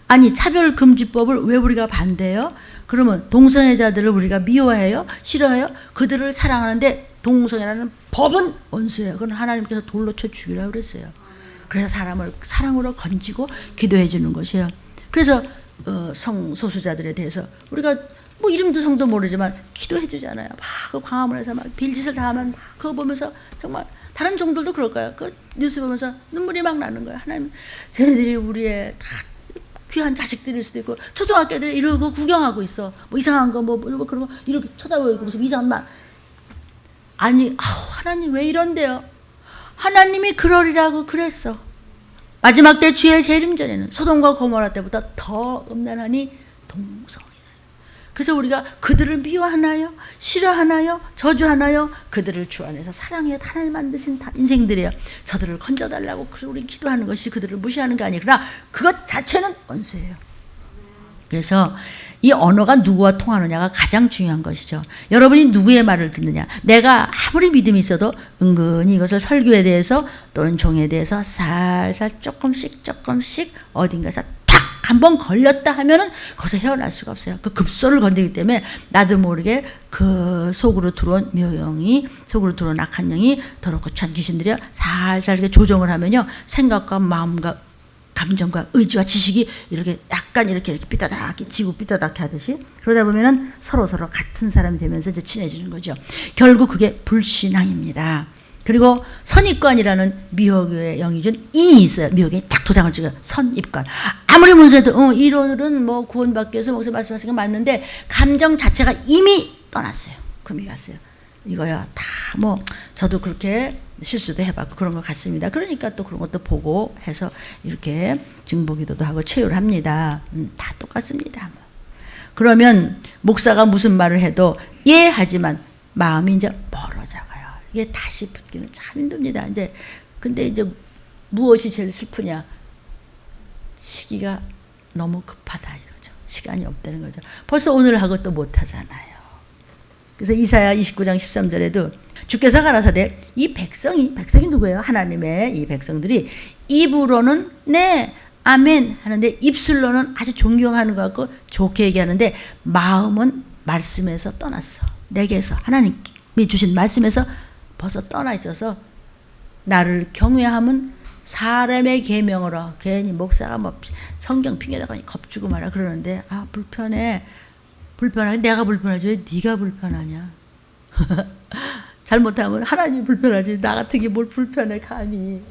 아니, 차별금지법을 왜 우리가 반대해요? 그러면 동성애자들을 우리가 미워해요? 싫어해요? 그들을 사랑하는데 동성애라는 법은 원수예요. 그건 하나님께서 돌로 쳐 죽이라고 그랬어요. 그래서 사람을 사랑으로 건지고 기도해 주는 것이에요. 그래서 성소수자들에 대해서 우리가 뭐 이름도 성도 모르지만 기도해 주잖아요. 막 그 광화문에서 막 빌짓을 다 하면 막 그거 보면서 정말 다른 종들도 그럴 거예요. 그 뉴스 보면서 눈물이 막 나는 거예요. 하나님, 쟤네들이 우리의 다 귀한 자식들일 수도 있고 초등학교 애들이 이러고 구경하고 있어. 뭐 이상한 거 뭐 그런 거 이렇게 쳐다보고 무슨 이상한 말. 아니, 하나님 왜 이런데요? 하나님이 그러리라고 그랬어. 마지막 때 주의 재림전에는 소돔과 고모라 때보다 더 음란하니 동성이다. 그래서 우리가 그들을 미워하나요? 싫어하나요? 저주하나요? 그들을 주 안에서 사랑해 하나님 만드신 인생들이에요. 저들을 건져달라고 우리 기도하는 것이 그들을 무시하는 게 아니라 그것 자체는 원수예요. 그래서 이 언어가 누구와 통하느냐가 가장 중요한 것이죠. 여러분이 누구의 말을 듣느냐. 내가 아무리 믿음이 있어도 은근히 이것을 설교에 대해서 또는 종에 대해서 살살 조금씩 어딘가에서 탁 한번 걸렸다 하면은 거기서 헤어날 수가 없어요. 그 급소를 건드리기 때문에 나도 모르게 그 속으로 들어온 묘영이, 속으로 들어온 악한 영이 더럽고 추한 귀신들이 살살 이렇게 조정을 하면요, 생각과 마음과 감정과 의지와 지식이 이렇게 약간 이렇게 삐따닥 지고 삐따닥 하듯이, 그러다 보면은 서로 같은 사람이 되면서 이제 친해지는 거죠. 결국 그게 불신앙입니다. 그리고 선입관이라는 미혹의 영이 준 이 있어요. 미혹에 딱 도장을 찍어요. 선입관. 아무리 문서에도 이론은 뭐 구원받기 위해서 목사 말씀하신 게 맞는데 감정 자체가 이미 떠났어요. 금이 갔어요. 이거야 다 뭐 저도 그렇게 실수도 해봤고 그런 것 같습니다. 그러니까 또 그런 것도 보고 해서 이렇게 증보기도도 하고 체유를 합니다. 다 똑같습니다. 그러면 목사가 무슨 말을 해도 예 하지만 마음이 이제 멀어져가요. 이게 다시 붙기는 참 힘듭니다. 이제 근데 이제 무엇이 제일 슬프냐? 시기가 너무 급하다 이거죠. 시간이 없다는 거죠. 벌써 오늘 하고 또 못 하잖아요. 그래서 이사야 29장 13절에도 주께서 가라사대 이 백성이 누구예요? 하나님의 이 백성들이 입으로는 네 아멘 하는데 입술로는 아주 존경하는 것 같고 좋게 얘기하는데 마음은 말씀에서 떠났어. 내게서 하나님이 주신 말씀에서 벌써 떠나 있어서 나를 경외함은 사람의 계명으로, 괜히 목사가 뭐 성경 핑계다가 겁주고 말아 그러는데 아 불편하게 내가 불편하지 왜 네가 불편하냐. 잘못하면 하나님이 불편하지 나 같은 게 뭘 불편해 감히.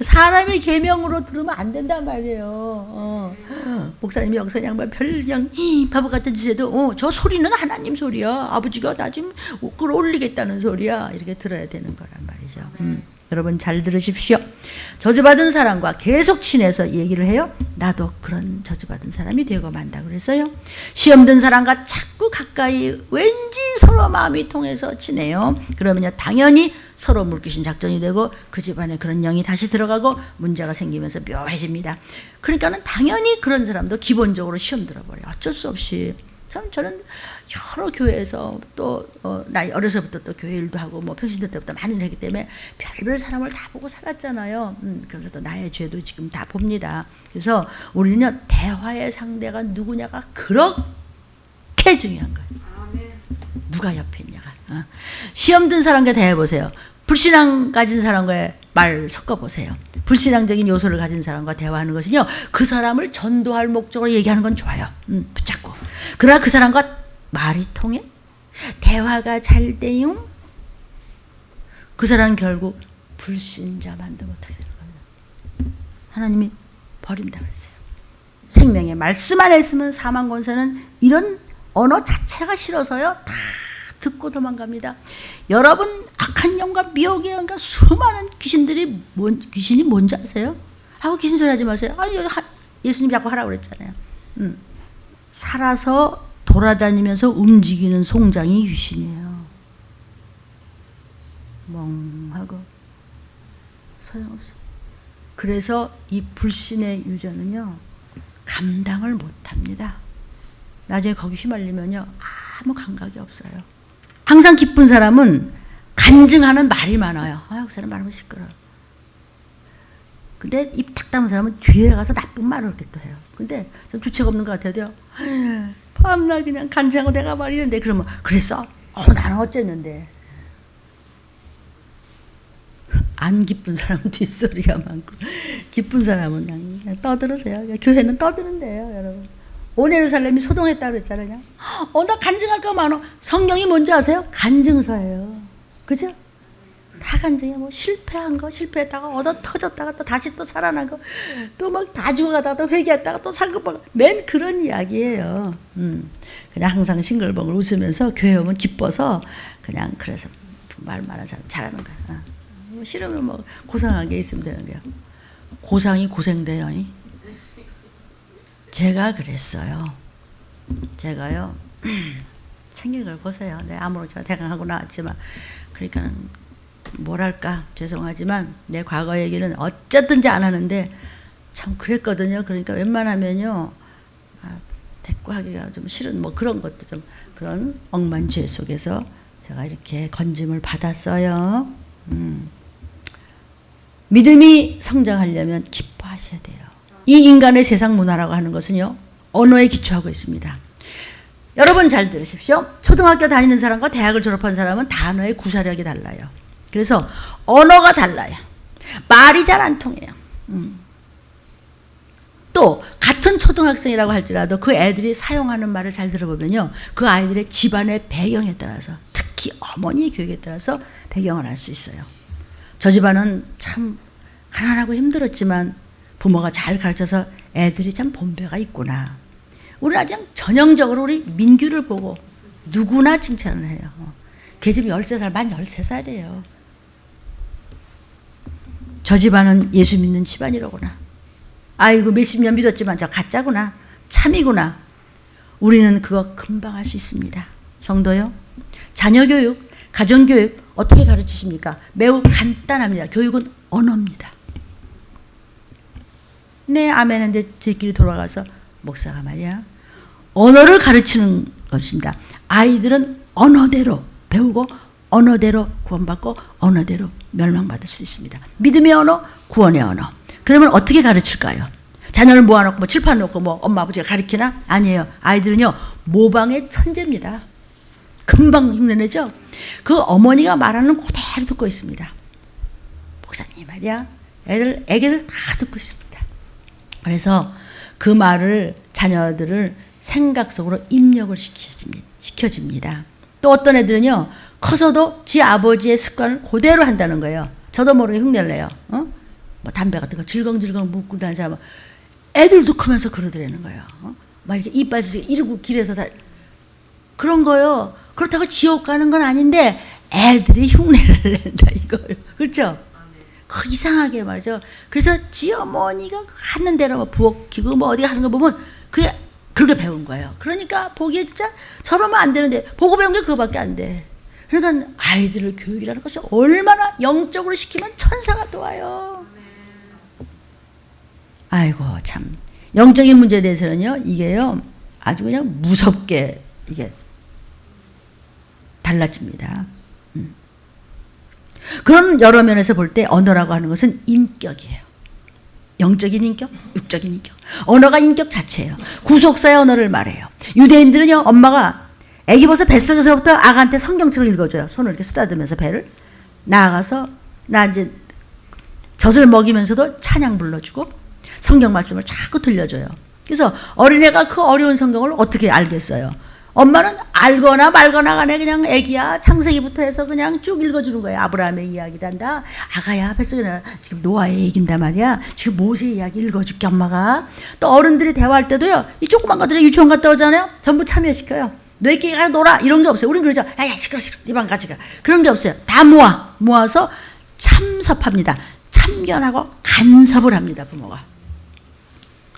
사람의 계명으로 들으면 안 된단 말이에요. 목사님이 여기서 양반 별냥 바보 같은 짓 해도 저 소리는 하나님 소리야. 아버지가 나 지금 끌어올리겠다는 소리야. 이렇게 들어야 되는 거란 말이죠. 여러분 잘 들으십시오. 저주받은 사람과 계속 친해서 얘기를 해요. 나도 그런 저주받은 사람이 되고 만다 그랬어요. 시험 든 사람과 자꾸 가까이 왠지 서로 마음이 통해서 지내요. 그러면요 당연히 서로 물귀신 작전이 되고 그 집안에 그런 영이 다시 들어가고 문제가 생기면서 묘해집니다. 그러니까는 당연히 그런 사람도 기본적으로 시험 들어버려요. 어쩔 수 없이. 참 저는 여러 교회에서 또 나이 어려서부터 또 교회 일도 하고 뭐 평신도 때부터 많이 일을 했기 때문에 별별 사람을 다 보고 살았잖아요. 그래서 또 나의 죄도 지금 다 봅니다. 그래서 우리는 대화의 상대가 누구냐가 그렇게 중요한 거예요. 누가 옆에 있냐가. 시험 든 사람과 대해보세요. 불신앙 가진 사람과의 말 섞어보세요. 불신앙적인 요소를 가진 사람과 대화하는 것은요 그 사람을 전도할 목적으로 얘기하는 건 좋아요. 붙잡고. 그러나 그 사람과 말이 통해? 대화가 잘 돼요? 그 사람은 결국 불신자만도 못하게 되는 겁니다. 하나님이 버린다 그랬어요. 생명의 말씀 안에 있으면 사망 권세는 이런 언어 자체가 싫어서요 다 듣고 도망갑니다. 여러분 악한 영과 미혹의 영과 수많은 귀신들이 귀신이 뭔지 아세요? 하고 귀신 소리 하지 마세요. 아니 예수님 자꾸 하라고 그랬잖아요. 살아서 돌아다니면서 움직이는 송장이 귀신이에요. 멍하고 소용없어. 그래서 이 불신의 유전은요 감당을 못합니다. 나중에 거기 휘말리면요 아무 감각이 없어요. 항상 기쁜 사람은 간증하는 말이 많아요. 아, 그 사람 말하면 시끄러워. 근데 입 탁 담은 사람은 뒤에 가서 나쁜 말을 이렇게 또 해요. 근데 좀 주체가 없는 것 같아요. 밤낮 그냥 간증하고 내가 말이는데 그러면 그랬어? 나는 어쨌는데. 안 기쁜 사람은 뒷소리가 많고 기쁜 사람은 그냥 떠들으세요. 교회는 떠드는데요, 여러분. 온 예루살렘이 소동했다 그랬잖아요. 나 간증할 거 많아. 성경이 뭔지 아세요? 간증서예요. 그죠? 다 간증해. 뭐 실패한 거, 실패했다가 얻어 터졌다가 또 다시 또 살아난 거, 또 막 다 죽어가다가 또 회개했다가 또 살고 맨 그런 이야기예요. 그냥 항상 싱글벙글 웃으면서 교회 오면 기뻐서 그냥 그래서 말 많은 사람 잘하는 거야. 뭐 싫으면 뭐 고상한 게 있으면 되는 거야. 고상이 고생돼요. 제가 그랬어요. 제가요 생긴 걸 보세요. 내가 아무렇게나 대강하고 나왔지만 그러니까 뭐랄까 죄송하지만 내 과거 얘기는 어쨌든지 안 하는데 참 그랬거든요. 그러니까 웬만하면요 대꾸하기가 좀 싫은 뭐 그런 것도 좀 그런 억만죄 속에서 제가 이렇게 건짐을 받았어요. 믿음이 성장하려면 기뻐하셔야 돼요. 이 인간의 세상 문화라고 하는 것은요, 언어에 기초하고 있습니다. 여러분 잘 들으십시오. 초등학교 다니는 사람과 대학을 졸업한 사람은 단어의 구사력이 달라요. 그래서 언어가 달라요. 말이 잘 안 통해요. 또 같은 초등학생이라고 할지라도 그 애들이 사용하는 말을 잘 들어보면요, 그 아이들의 집안의 배경에 따라서, 특히 어머니의 교육에 따라서 배경을 알 수 있어요. 저 집안은 참 가난하고 힘들었지만 부모가 잘 가르쳐서 애들이 참 본배가 있구나. 우리는 아주 전형적으로 우리 민규를 보고 누구나 칭찬을 해요. 걔 집이 13살, 만 13살이에요. 저 집안은 예수 믿는 집안이로구나. 아이고 몇십 년 믿었지만 저 가짜구나. 참이구나. 우리는 그거 금방 할 수 있습니다. 성도요. 자녀교육, 가정교육 어떻게 가르치십니까? 매우 간단합니다. 교육은 언어입니다. 네, 아멘인데 저희끼리 돌아가서 목사가 말이야, 언어를 가르치는 것입니다. 아이들은 언어대로 배우고 언어대로 구원받고 언어대로 멸망받을 수 있습니다. 믿음의 언어, 구원의 언어. 그러면 어떻게 가르칠까요? 자녀를 모아놓고 뭐 칠판 놓고 뭐 엄마 아버지가 가르치나? 아니에요. 아이들은요, 모방의 천재입니다. 금방 흉내내죠? 그 어머니가 말하는 그대로 듣고 있습니다. 목사님 말이야, 애기들 다 듣고 있습니다. 그래서 그 말을, 자녀들을 생각 속으로 입력을 시켜줍니다. 또 어떤 애들은요, 커서도 지 아버지의 습관을 그대로 한다는 거예요. 저도 모르게 흉내를 내요. 뭐 담배 같은 거 질겅질겅 묻고 다니는 사람은 애들도 크면서 그러더라는 거예요. 막 이렇게 이빨 이러고 길에서 다 그런 거요. 그렇다고 지옥 가는 건 아닌데 애들이 흉내를 낸다 이거예요. 그렇죠? 그 이상하게 말이죠. 그래서 지 어머니가 하는 대로 뭐 부엌 기구 뭐 어디 하는 거 보면 그게 그렇게 배운 거예요. 그러니까 보기에 진짜 저러면 안 되는데 보고 배운 게 그거밖에 안 돼. 그러니까 아이들을 교육이라는 것이 얼마나 영적으로 시키면 천사가 또 와요. 아이고 참, 영적인 문제에 대해서는요, 이게요 아주 그냥 무섭게 이게 달라집니다. 그런 여러 면에서 볼 때 언어라고 하는 것은 인격이에요. 영적인 인격, 육적인 인격. 언어가 인격 자체예요. 구속사의 언어를 말해요. 유대인들은요, 엄마가 애기 벌써 뱃속에서부터 아가한테 성경책을 읽어줘요. 손을 이렇게 쓰다듬으면서 배를 나아가서 나 이제 젖을 먹이면서도 찬양 불러주고 성경 말씀을 자꾸 들려줘요. 그래서 어린애가 그 어려운 성경을 어떻게 알겠어요? 엄마는 알거나 말거나 간에 그냥 애기야 창세기부터 해서 그냥 쭉 읽어주는 거예요. 아브라함의 이야기단다. 아가야 뱃속에 지금 노아의 얘기인단 말이야. 지금 모세 이야기 읽어줄게 엄마가. 또 어른들이 대화할 때도요, 이 조그만 것들이 유치원 갔다 오잖아요. 전부 참여시켜요. 너희끼리 가서 놀아 이런 게 없어요. 우린 그러죠. 야야 시끄러 네 방 같이 가. 그런 게 없어요. 다 모아서 참섭합니다. 참견하고 간섭을 합니다. 부모가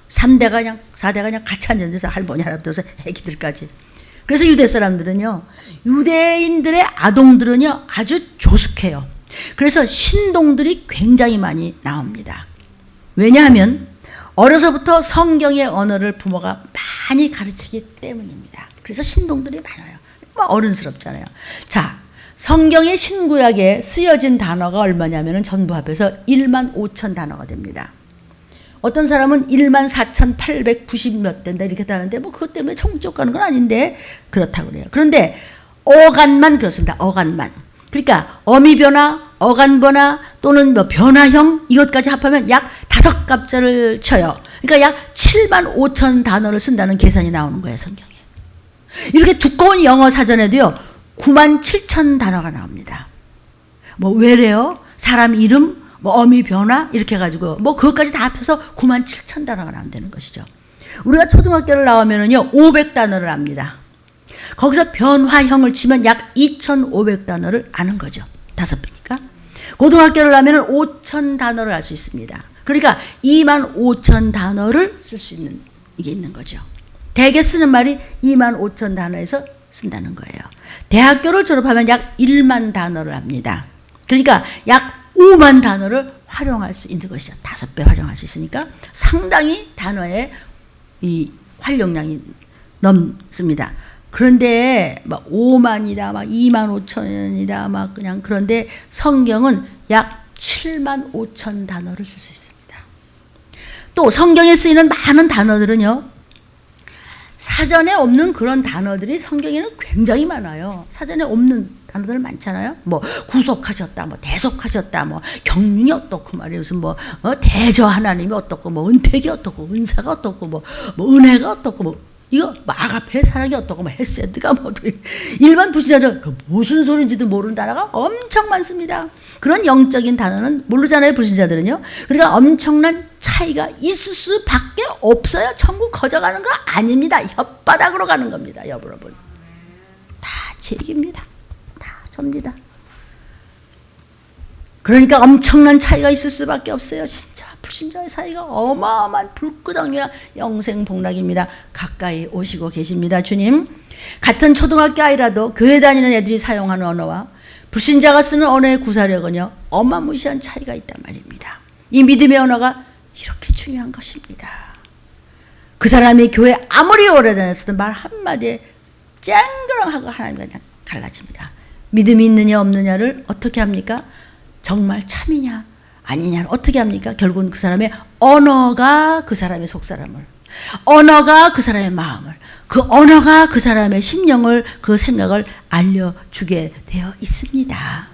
3대가 그냥 4대가 그냥 같이 앉은 데서 할머니 할아버지서 애기들까지. 그래서 유대 사람들은요, 유대인들의 아동들은요 아주 조숙해요. 그래서 신동들이 굉장히 많이 나옵니다. 왜냐하면 어려서부터 성경의 언어를 부모가 많이 가르치기 때문입니다. 그래서 신동들이 많아요. 뭐 어른스럽잖아요. 자, 성경의 신구약에 쓰여진 단어가 얼마냐면 전부 합해서 1만 5천 단어가 됩니다. 어떤 사람은 1만 4,890 몇 된다 이렇게 하는데 뭐 그것 때문에 천국 가는 건 아닌데 그렇다고 그래요. 그런데 어간만 그렇습니다. 어간만. 그러니까 어미 변화, 어간 변화 또는 뭐 변화형 이것까지 합하면 약 5갑자를 쳐요. 그러니까 약 7만 5천 단어를 쓴다는 계산이 나오는 거예요, 성경에. 이렇게 두꺼운 영어 사전에도요 9만 7천 단어가 나옵니다. 뭐 왜래요? 사람 이름, 뭐 어미 변화 이렇게 해가지고 뭐 그것까지 다 합해서 9만 7천 단어가 나온다는 것이죠. 우리가 초등학교를 나오면은요 500단어를 압니다. 거기서 변화형을 치면 약 2,500단어를 아는 거죠. 5배니까. 고등학교를 나오면은 5천 단어를 알 수 있습니다. 그러니까 2만 5천 단어를 쓸 수 있는 이게 있는 거죠. 대개 쓰는 말이 2만 5천 단어에서 쓴다는 거예요. 대학교를 졸업하면 약 1만 단어를 합니다. 그러니까 약 5만 단어를 활용할 수 있는 것이죠. 5배 활용할 수 있으니까 상당히 단어의 이 활용량이 넘습니다. 그런데 막 5만이다, 막 2만 5천이다, 막 그냥 그런데 성경은 약 7만 5천 단어를 쓸 수 있습니다. 또 성경에 쓰이는 많은 단어들은요, 사전에 없는 그런 단어들이 성경에는 굉장히 많아요. 사전에 없는 단어들 많잖아요. 뭐 구속하셨다, 뭐 대속하셨다, 뭐 경륜이 어떻고 말이에요. 무슨 뭐 대저 하나님이 어떻고, 뭐 은택이 어떻고, 은사가 어떻고, 뭐 은혜가 어떻고, 뭐 이거 아가페 사랑이 어떻고, 뭐 헤세드가 뭐 일반 불신자들 그 무슨 소리인지도 모르는 단어가 엄청 많습니다. 그런 영적인 단어는 모르잖아요, 불신자들은요. 그러니까 엄청난 차이가 있을 수밖에 없어요. 천국 거저가는 거 아닙니다. 혓바닥으로 가는 겁니다, 여러분. 다 제 얘기입니다. 다 접니다. 그러니까 엄청난 차이가 있을 수밖에 없어요. 진짜 불신자의 사이가 어마어마한 불구덩이와 영생복락입니다. 가까이 오시고 계십니다, 주님. 같은 초등학교 아이라도 교회 다니는 애들이 사용하는 언어와 불신자가 쓰는 언어의 구사력은요, 어마무시한 차이가 있단 말입니다. 이 믿음의 언어가 이렇게 중요한 것입니다. 그 사람이 교회 아무리 오래 다녔어도 말 한마디에 쨍그랑하고 하나님과 그냥 갈라집니다. 믿음이 있느냐 없느냐를 어떻게 합니까? 정말 참이냐 아니냐를 어떻게 합니까? 결국은 그 사람의 언어가 그 사람의 속사람을, 언어가 그 사람의 마음을, 그 언어가 그 사람의 심령을, 그 생각을 알려주게 되어 있습니다.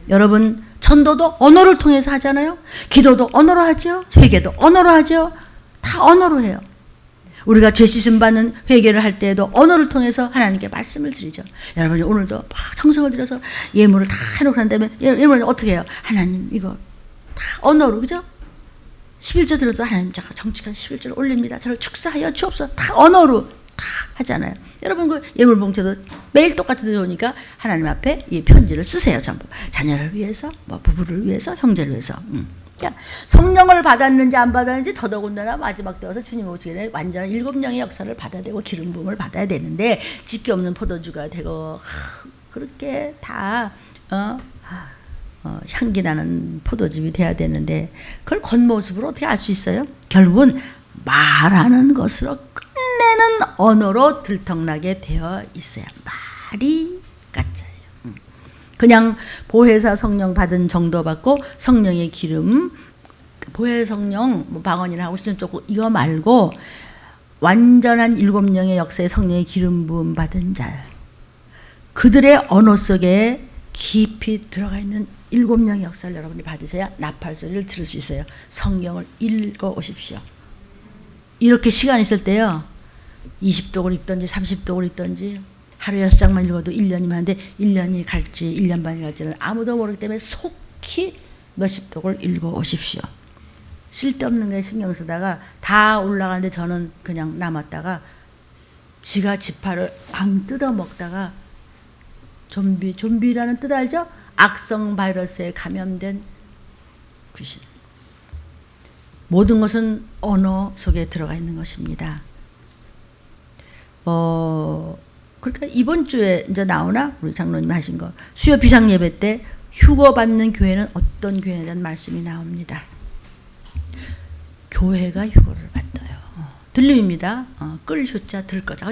여러분, 전도도 언어를 통해서 하잖아요. 기도도 언어로 하죠. 회개도 언어로 하죠. 다 언어로 해요. 우리가 죄 씻음 받는 회개를 할 때에도 언어를 통해서 하나님께 말씀을 드리죠. 여러분이 오늘도 막 정성을 들여서 예물을 다 해놓고 난 다음에 예물을 어떻게 해요? 하나님 이거 다 언어로, 그죠? 11조 들어도 하나님 제가 정직한 11조를 올립니다. 저를 축사하여 주옵소서. 다 언어로 다 하잖아요. 여러분 그 예물 봉투도 매일 똑같이 들어오니까 하나님 앞에 이 편지를 쓰세요. 전부 자녀를 위해서, 뭐 부부를 위해서, 형제를 위해서. 그러니까 성령을 받았는지 안 받았는지 더더군다나 마지막 때 와서 주님 오시기 전에 완전한 7영의 역사를 받아야 되고 기름 부음을 받아야 되는데 짓기 없는 포도주가 되고 그렇게 다 향기 나는 포도즙이 돼야 되는데 그걸 겉모습으로 어떻게 알 수 있어요? 결국은 말하는 것으로 끝내는 언어로 들통나게 되어 있어야 말이 가짜예요. 그냥 보혜사 성령 받은 정도 받고 성령의 기름, 보혜 성령 뭐 방언이나 하고 싶은 쪽 이거 말고 완전한 7영의 역사의 성령의 기름 부음 받은 자, 그들의 언어 속에 깊이 들어가 있는 7영의 역사를 여러분이 받으셔야 나팔 소리를 들을 수 있어요. 성경을 읽어 오십시오. 이렇게 시간 있을 때요, 20독을 읽든지 30독을 읽든지 하루에 6장만 읽어도 1년이면 하는데 1년이 갈지 1년 반이 갈지는 아무도 모르기 때문에 속히 몇십 독을 읽어 오십시오. 쓸데없는 거에 신경 쓰다가 다 올라가는데 저는 그냥 남았다가 지가 지파를 안 뜯어 먹다가 좀비라는 뜻 알죠? 악성 바이러스에 감염된 귀신. 모든 것은 언어 속에 들어가 있는 것입니다. 그러니까 이번 주에 이제 나오나 우리 장로님이 하신 거 수요 비상 예배 때 휴거 받는 교회는 어떤 교회에 대한 말씀이 나옵니다. 교회가 휴거를 받아요. 들림입니다. 끌 휴자 들 거자.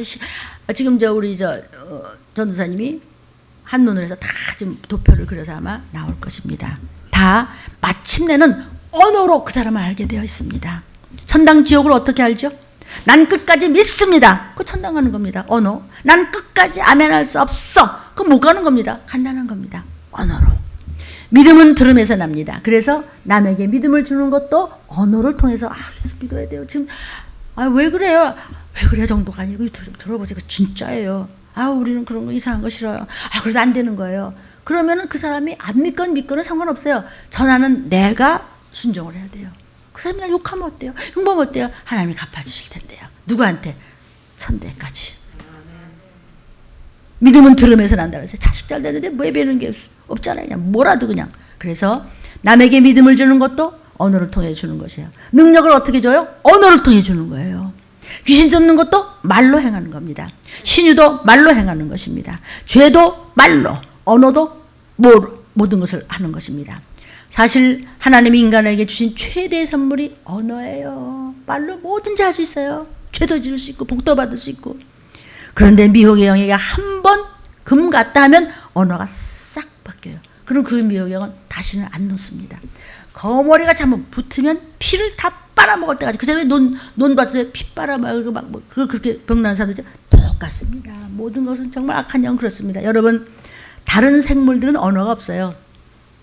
지금 우리 전도사님이 한눈으로 해서 다 지금 도표를 그려서 아마 나올 것입니다. 다 마침내는 언어로 그 사람을 알게 되어 있습니다. 천당 지옥을 어떻게 알죠? 난 끝까지 믿습니다. 그 천당 가는 겁니다. 언어. 난 끝까지 아멘할 수 없어. 그 못 가는 겁니다. 간단한 겁니다. 언어로. 믿음은 들음에서 납니다. 그래서 남에게 믿음을 주는 것도 언어를 통해서 계속 기도해야 돼요. 지금 왜 그래요? 왜 그래 정도가 아니고 들어보세요. 진짜예요. 우리는 그런 거 이상한 거 싫어요. 그래도 안 되는 거예요. 그러면은 그 사람이 안 믿건 믿건은 상관없어요. 전하는 내가 순종을 해야 돼요. 그 사람이 나 욕하면 어때요? 흉보면 어때요? 하나님이 갚아주실 텐데요. 누구한테? 선대까지. 믿음은 들음에서 난다 그랬어요. 자식 잘 되는데 뭐 배우는 게 없잖아요. 그냥 뭐라도 그냥. 그래서 남에게 믿음을 주는 것도 언어를 통해 주는 것이에요. 능력을 어떻게 줘요? 언어를 통해 주는 거예요. 귀신 쫓는 것도 말로 행하는 겁니다. 신유도 말로 행하는 것입니다. 죄도 말로, 언어도 모든 것을 하는 것입니다. 사실 하나님이 인간에게 주신 최대의 선물이 언어예요. 말로 뭐든지 할 수 있어요. 죄도 지을 수 있고 복도 받을 수 있고. 그런데 미혹의 영에게 한 번 금 갔다 하면 언어가 싹 바뀌어요. 그럼 그 미혹의 영은 다시는 안 놓습니다. 거머리가 잘못 붙으면 피를 다 빨아먹을 때까지. 그 사람이 논밭에 피 빨아먹고 막 그렇게 병나는 사람들 똑같습니다. 모든 것은 정말 악한 영 그렇습니다. 여러분, 다른 생물들은 언어가 없어요.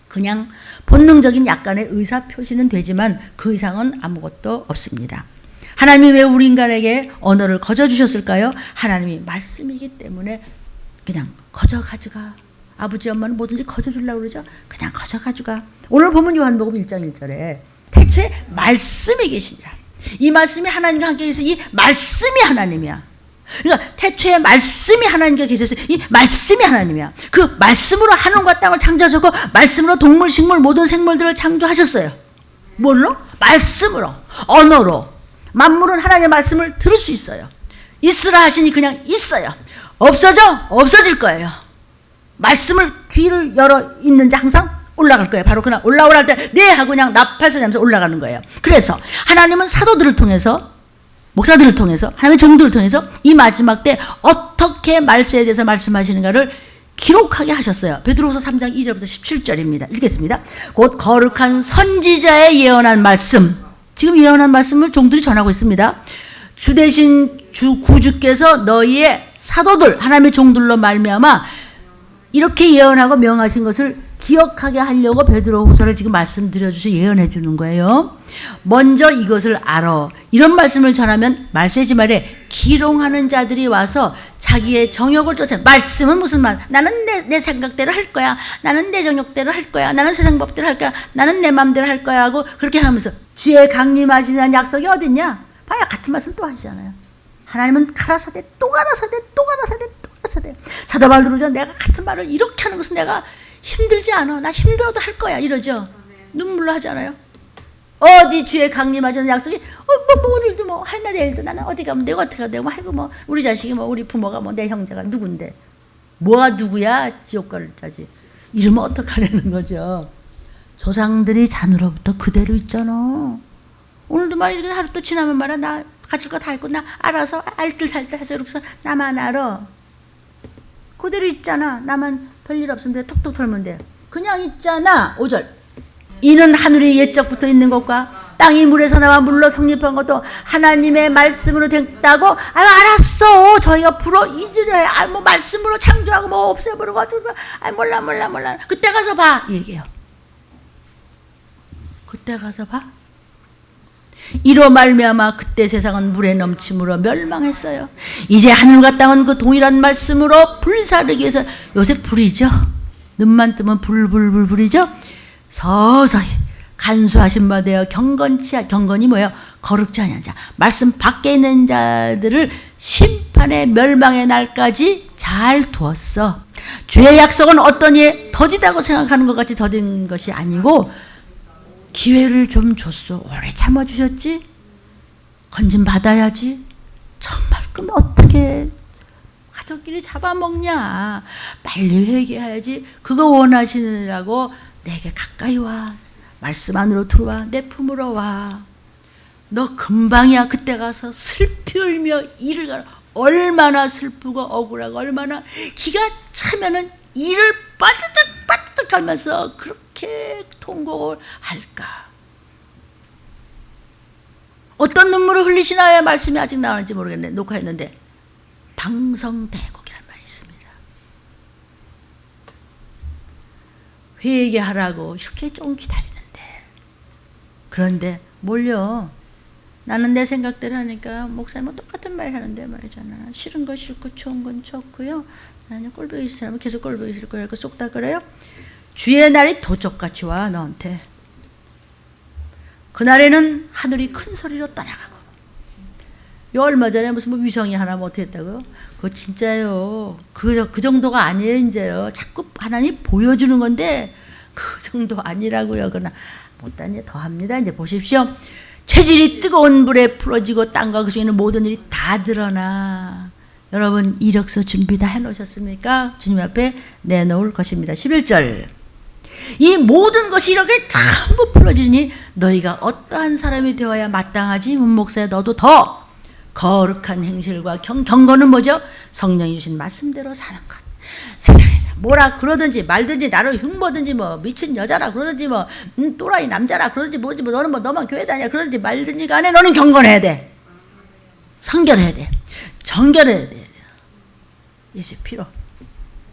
그냥 본능적인 약간의 의사 표시는 되지만 그 이상은 아무것도 없습니다. 하나님이 왜 우리 인간에게 언어를 거저 주셨을까요? 하나님이 말씀이기 때문에 그냥 거저 가져가. 아버지 엄마는 뭐든지 거저 주려고 그러죠. 그냥 거저 가져가. 오늘 보면 요한복음 1장 1절에 태초에 말씀이 계시니라. 이 말씀이 하나님과 함께 계셔서 이 말씀이 하나님이야. 그러니까 태초에 말씀이 하나님과 계셔서 이 말씀이 하나님이야. 그 말씀으로 하늘과 땅을 창조하셨고 말씀으로 동물, 식물, 모든 생물들을 창조하셨어요. 뭘로? 말씀으로, 언어로. 만물은 하나님의 말씀을 들을 수 있어요. 있으라 하시니 그냥 있어요. 없어져? 없어질 거예요. 말씀을 귀를 열어 있는지 항상 올라갈 거예요. 바로 그날 올라오랄 때 네 하고 그냥 나팔 소리 하면서 올라가는 거예요. 그래서 하나님은 사도들을 통해서, 목사들을 통해서, 하나님의 종들을 통해서 이 마지막 때 어떻게 말세에 대해서 말씀하시는가를 기록하게 하셨어요. 베드로후서 3장 2절부터 17절입니다. 읽겠습니다. 곧 거룩한 선지자의 예언한 말씀, 지금 예언한 말씀을 종들이 전하고 있습니다. 주 대신 주 구주께서 너희의 사도들, 하나님의 종들로 말미암아 이렇게 예언하고 명하신 것을 기억하게 하려고 베드로후서를 지금 말씀드려 주셔 예언해 주는 거예요. 먼저 이것을 알아. 이런 말씀을 전하면 말세지 말에 기롱하는 자들이 와서 자기의 정욕을 쫓아. 말씀은 무슨 말? 나는 내 생각대로 할 거야. 나는 내 정욕대로 할 거야. 나는 세상 법대로 할 거야. 나는 내 마음대로 할 거야 하고 그렇게 하면서 주의 강림하시는 약속이 어딨냐? 봐야 같은 말씀 또 하시잖아요. 하나님은 가라사대 또 가라사대 또 가라사대 또 가라사대. 사도 바울도 내가 같은 말을 이렇게 하는 것은 내가 힘들지 않아. 나 힘들어도 할 거야. 이러죠. 눈물로 하잖아요. 어디 주의 강림하시는 약속이 오늘도 뭐 할날 내일도 나는 어디 가면 내가 어떻게 하고 뭐 우리 자식이 뭐 우리 부모가 뭐 내 형제가 누군데 뭐가 누구야 지옥 가를 자지 이러면 어떡하려는 거죠. 조상들이 자녀로부터 그대로 있잖아. 오늘도 말이야 하루 또 지나면 말이야 나 가질 거 다 있고 나 알아서 알뜰 살뜰 해서 이렇게 나만 알아. 그대로 있잖아. 나만 별일 없으면 돼. 톡톡 털면 돼. 그냥 있잖아. 5절. 이는 하늘이 옛적부터 있는 것과 땅이 물에서 나와 물로 성립한 것도 하나님의 말씀으로 됐다고. 알았어. 저희가 불어 잊으래. 뭐 말씀으로 창조하고 뭐 없애버리고 몰라. 그때 가서 봐. 이 얘기해요. 그때 가서 봐. 이로 말미암아 그때 세상은 물에 넘침으로 멸망했어요. 이제 하늘과 땅은 그 동일한 말씀으로 불사르기 위해서 요새 불이죠. 눈만 뜨면 불이죠. 서서히 간수하신 바 되어 경건이 뭐예요? 거룩지 아니한 자, 말씀 밖에 있는 자들을 심판의 멸망의 날까지 잘 두었어. 주의 약속은 어떤 이에 더디다고 생각하는 것 같이 더딘 것이 아니고 기회를 좀 줬어. 오래 참아주셨지? 건진 받아야지. 정말 그럼 어떻게 가족끼리 잡아먹냐. 빨리 회개해야지. 그거 원하시느라고 내게 가까이 와. 말씀 안으로 들어와. 내 품으로 와. 너 금방이야. 그때 가서 슬피 울며 이를 가라. 얼마나 슬프고 억울하고 얼마나 기가 차면은 이를 빠뜨득 갈면서 그렇게 통곡을 할까. 어떤 눈물을 흘리시나요? 말씀이 아직 나왔는지 모르겠네. 녹화했는데 방성대곡이라는 말이 있습니다. 회개하라고 이렇게 좀 기다리는데 그런데 몰려. 나는 내 생각대로 하니까 목사님은 똑같은 말 하는데 말이잖아. 싫은 거 싫고 좋은 건 좋고요. 나는 꼴보기 싫은 사람은 계속 꼴보기 싫을 거야. 쏙다 그래요. 주의 날이 도적같이 와 너한테. 그날에는 하늘이 큰 소리로 떠나가고. 요 얼마 전에 무슨 뭐 위성이 하나 뭐 어떻게 했다고요? 그거 진짜요. 그 정도가 아니에요 이제요. 자꾸 하나님 보여주는 건데 그 정도 아니라고요. 그러나 못한 이제 더 합니다. 이제 보십시오. 체질이 뜨거운 불에 풀어지고 땅과 그 중에 있는 모든 일이 다 드러나. 여러분 이력서 준비 다 해놓으셨습니까? 주님 앞에 내놓을 것입니다. 11절. 이 모든 것이 이렇게 전부 풀어지니 너희가 어떠한 사람이 되어야 마땅하지? 문목사야 너도 더 거룩한 행실과 경건은 뭐죠? 성령이 주신 말씀대로 사는 것. 세상에서 뭐라 그러든지 말든지 나를 흉보든지 뭐 미친 여자라 그러든지 뭐 또라이 남자라 그러든지 뭐지 뭐 너는 뭐 너만 교회 다녀 그러든지 말든지 간에 너는 경건해야 돼. 성결해야 돼. 정결해야 돼. 예수의 피로.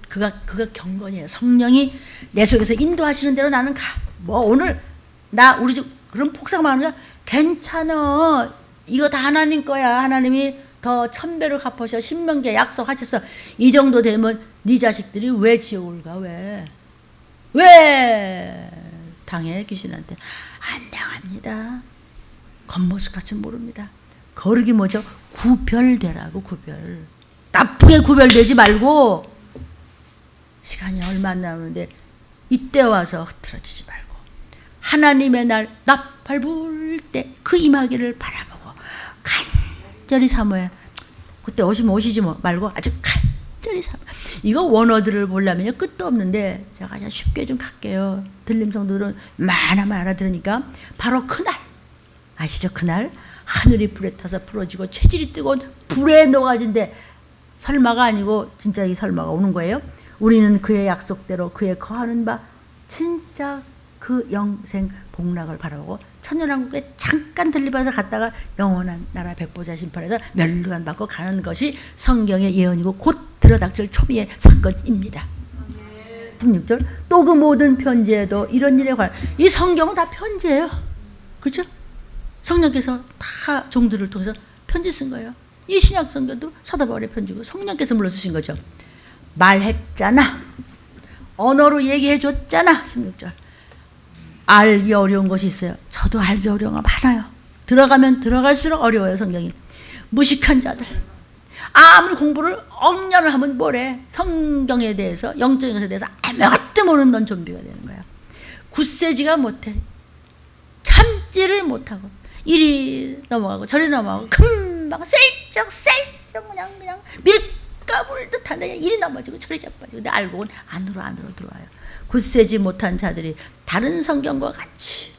그가 경건이에요. 성령이 내 속에서 인도하시는 대로 나는 가. 뭐 오늘 나 우리 집 그런 폭삭만 하는 괜찮아. 이거 다 하나님 거야. 하나님이 더 1000배로 갚으셔. 신명기에 약속하셨어. 이 정도 되면 네 자식들이 왜 지옥을 가? 왜 당해 귀신한테? 안 당합니다. 겉모습같이 모릅니다. 거룩이 뭐죠? 구별되라고. 구별. 나쁘게 구별되지 말고 시간이 얼마 안 남았는데 이때 와서 흐트러지지 말고 하나님의 날 나팔 불 때 그 임하기를 바라보고 간절히 사모해. 그때 오시면 오시지 뭐 말고 아주 간절히 사모. 이거 원어들을 보려면 끝도 없는데 제가 그냥 쉽게 좀 갈게요. 들림 성도들은 많아만 알아들으니까 바로 그날 아시죠? 그날 하늘이 불에 타서 부러지고 체질이 뜨거운 불에 녹아진데 설마가 아니고 진짜 이 설마가 오는 거예요. 우리는 그의 약속대로 그의 거하는 바 진짜 그 영생 복락을 바라보고 천년왕국에 잠깐 들리면서 갔다가 영원한 나라 백보자 심판에서 멸류관 받고 가는 것이 성경의 예언이고 곧 들어닥칠 초미의 사건입니다. 16절 또 그 모든 편지에도 이런 일에 관한 이 성경은 다 편지예요. 그렇죠? 성령께서 다 종들을 통해서 편지 쓴 거예요. 이 신약 성경도 사도 바울의 편지고 성령께서 물러 쓰신 거죠. 말했잖아. 언어로 얘기해 줬잖아. 16절. 알기 어려운 것이 있어요. 저도 알기 어려운 거 많아요. 들어가면 들어갈수록 어려워요. 성경이. 무식한 자들. 아무리 공부를 억년을 하면 뭐래. 성경에 대해서 영적인 것에 대해서 아무것도 모르는 넌 좀비가 되는 거야. 굳세지가 못해. 참지를 못하고 이리 넘어가고 저리 넘어가고 금방 셀쩍 그냥 밀가불 듯한데 이리 넘어지고 저리 자빠지고 근데 알고 보면 안으로 들어와요. 굳세지 못한 자들이 다른 성경과 같이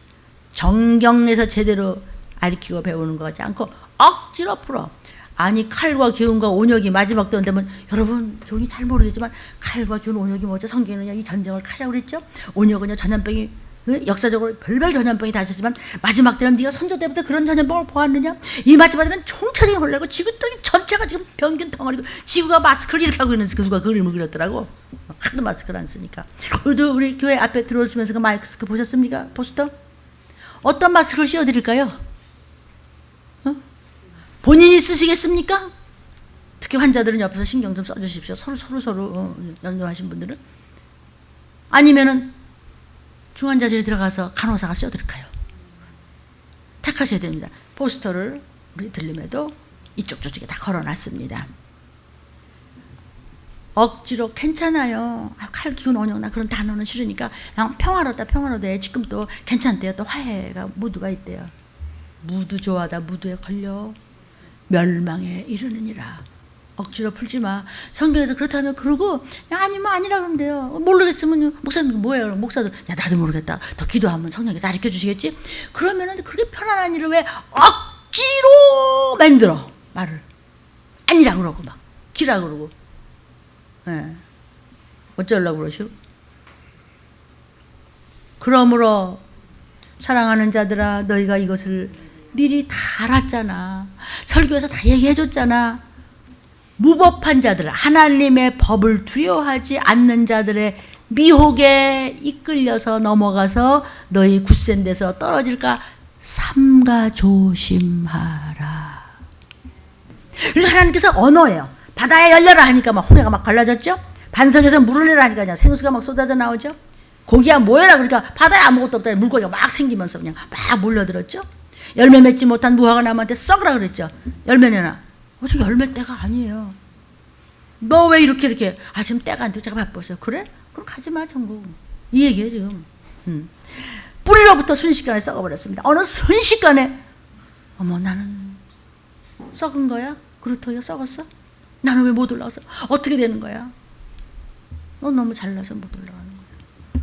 정경에서 제대로 가르치고 배우는 것 같지 않고 억지로 풀어. 아니 칼과 기운과 온역이 마지막 때는 되면 여러분 종이 잘 모르겠지만 칼과 기운 온역이 뭐죠? 성경에는 이 전쟁을 칼이라고 그랬죠. 온역은요 전염병이 역사적으로 별별 전염병이 다 있었지만 마지막 때는 네가 선조 때부터 그런 전염병을 보았느냐? 이 마지막 때는 총체적인 혼란이고 지구 전체가 지금 병균 덩어리고 지구가 마스크를 이렇게 하고 있는 누가 그림을 그렸더라고. 하도 마스크를 안 쓰니까. 우리 교회 앞에 들어오시면서 그 마스크 보셨습니까? 포스터? 어떤 마스크를 씌워드릴까요? 본인이 쓰시겠습니까? 특히 환자들은 옆에서 신경 좀 써주십시오. 서로 연로하신 분들은. 아니면은 중환자실에 들어가서 간호사가 씌워드릴까요? 택하셔야 됩니다. 포스터를 우리 들림에도 이쪽 저쪽에 다 걸어놨습니다. 억지로 괜찮아요. 칼 기운 온역 나 그런 단어는 싫으니까 그냥 평화롭다 지금 또 괜찮대요. 또 화해가 무드가 있대요. 무드 좋아하다 무드에 걸려 멸망에 이르느니라. 억지로 풀지 마. 성경에서 그렇다면 그러고 아니면 아니라 그러면 돼요. 모르겠으면 목사님 뭐예요? 목사들 야 나도 모르겠다. 더 기도하면 성령께서 가르쳐 주시겠지? 그러면은 그렇게 편안한 일을 왜 억지로 만들어 말을 아니라 그러고 막 기라 그러고 어쩌려고 그러시오? 그러므로 사랑하는 자들아 너희가 이것을 미리 다 알았잖아. 설교에서 다 얘기해 줬잖아. 무법한 자들, 하나님의 법을 두려워하지 않는 자들의 미혹에 이끌려서 넘어가서 너희 굳센 데서 떨어질까 삼가 조심하라. 그러니까 하나님께서 언어예요. 바다에 열려라 하니까 막 홍해가 막 갈라졌죠. 반석에서 물을 내라 하니까 그냥 생수가 막 쏟아져 나오죠. 고기야 모여라 그러니까 바다에 아무것도 없다 물고기가 막 생기면서 그냥 막 몰려들었죠. 열매 맺지 못한 무화과 나무한테 썩으라 그랬죠. 열매 내놔. 저 열매 때가 아니에요. 너 왜 이렇게 지금 때가 안 돼. 제가 바빴어요. 그래? 그럼 가지마 전국. 이 얘기예요 지금. 뿌리로부터 순식간에 썩어버렸습니다. 어느 순식간에 어머 나는 썩은 거야? 그렇다고 썩었어? 나는 왜 못 올라왔어? 어떻게 되는 거야? 넌 너무 잘나서 못 올라가는 거야.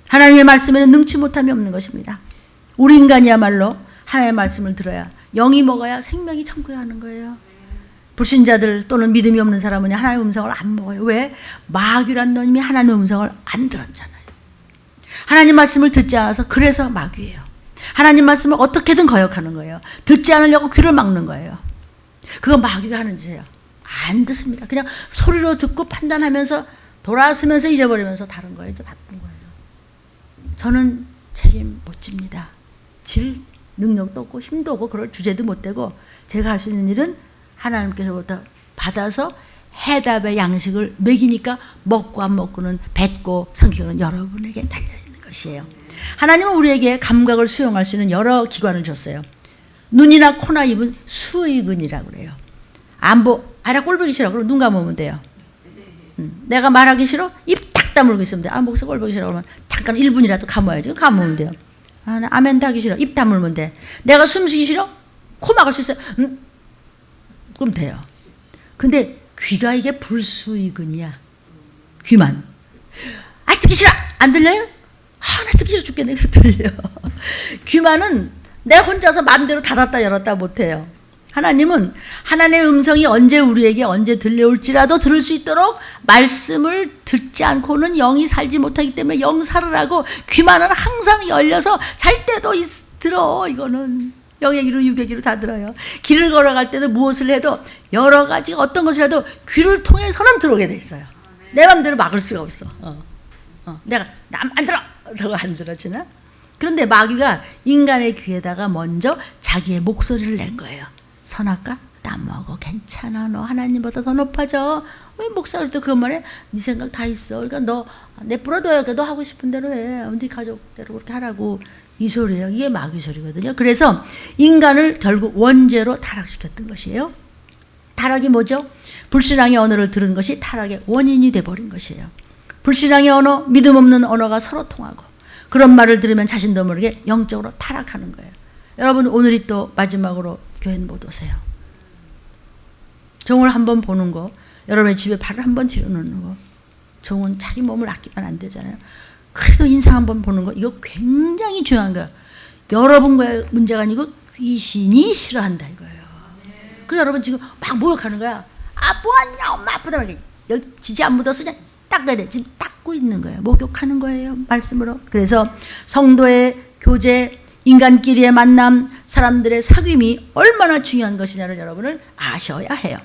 하나님의 말씀에는 능치 못함이 없는 것입니다. 우리 인간이야말로 하나님의 말씀을 들어야 영이 먹어야 생명이 천국에 가는 거예요. 불신자들 또는 믿음이 없는 사람은 하나님의 음성을 안 먹어요. 왜? 마귀란 놈이 하나님의 음성을 안 들었잖아요. 하나님 말씀을 듣지 않아서 그래서 마귀예요. 하나님 말씀을 어떻게든 거역하는 거예요. 듣지 않으려고 귀를 막는 거예요. 그거 마귀가 하는 짓이에요. 안 듣습니다. 그냥 소리로 듣고 판단하면서 돌아서면서 잊어버리면서 다른 거예요. 바쁜 거예요. 저는 책임 못 집니다. 질 능력도 없고 힘도 없고 그럴 주제도 못 되고 제가 할 수 있는 일은 하나님께서부터 받아서 해답의 양식을 먹이니까 먹고 안 먹고는 뱉고 성경은 여러분에게 달려있는 것이에요. 하나님은 우리에게 감각을 수용할 수 있는 여러 기관을 줬어요. 눈이나 코나 입은 수의근이라고 그래요. 알아 꼴보기 싫어. 그럼 눈 감으면 돼요. 내가 말하기 싫어? 입 탁 다물고 있으면 돼요. 목소리 꼴보기 싫어. 그러면 잠깐 1분이라도 감아야지. 감으면 돼요. 나 아멘도 하기 싫어. 입 다물면 돼. 내가 숨쉬기 싫어? 코 막을 수 있어요. 그럼 돼요. 근데 귀가 이게 불수의근이야. 귀만. 듣기 싫어. 안 들려요? 나 듣기 싫어 죽겠네. 들려. 귀만은 내 혼자서 마음대로 닫았다 열었다 못해요. 하나님은 하나님의 음성이 언제 우리에게 언제 들려올지라도 들을 수 있도록 말씀을 듣지 않고는 영이 살지 못하기 때문에 영살을 하고 귀만은 항상 열려서 잘 때도 들어. 이거는 영의 귀로 육의 귀로 다 들어요. 길을 걸어갈 때도 무엇을 해도 여러 가지 어떤 것을 해도 귀를 통해서는 들어오게 돼 있어요. 내 맘대로 막을 수가 없어. 내가 안 들어. 더 안 들어지나? 그런데 마귀가 인간의 귀에다가 먼저 자기의 목소리를 낸 거예요. 선악과 나무하고 괜찮아. 너 하나님보다 더 높아져. 왜 목소리도 그만해? 네 생각 다 있어. 그러니까 너 내버려둬요. 너 하고 싶은 대로 해. 네 가족대로 그렇게 하라고. 이 소리예요. 이게 마귀 소리거든요. 그래서 인간을 결국 원죄로 타락시켰던 것이에요. 타락이 뭐죠? 불신앙의 언어를 들은 것이 타락의 원인이 돼버린 것이에요. 불신앙의 언어, 믿음 없는 언어가 서로 통하고 그런 말을 들으면 자신도 모르게 영적으로 타락하는 거예요. 여러분 오늘이 또 마지막으로 교회 못 오세요. 종을 한번 보는 거, 여러분의 집에 발을 한번 들여놓는 거. 종은 자기 몸을 아끼면 안 되잖아요. 그래도 인상 한번 보는 거, 이거 굉장히 중요한 거예요. 여러분과의 문제가 아니고 귀신이 싫어한다 이거예요. 그래서 여러분 지금 막 모욕하는 거야. 뭐하냐 엄마 아프다 말이야. 여기 지지 안 묻었으냐 닦아야 돼. 지금 닦고 있는 거예요. 목욕하는 거예요. 말씀으로. 그래서 성도의 교제, 인간끼리의 만남, 사람들의 사귐이 얼마나 중요한 것이냐를 여러분을 아셔야 해요.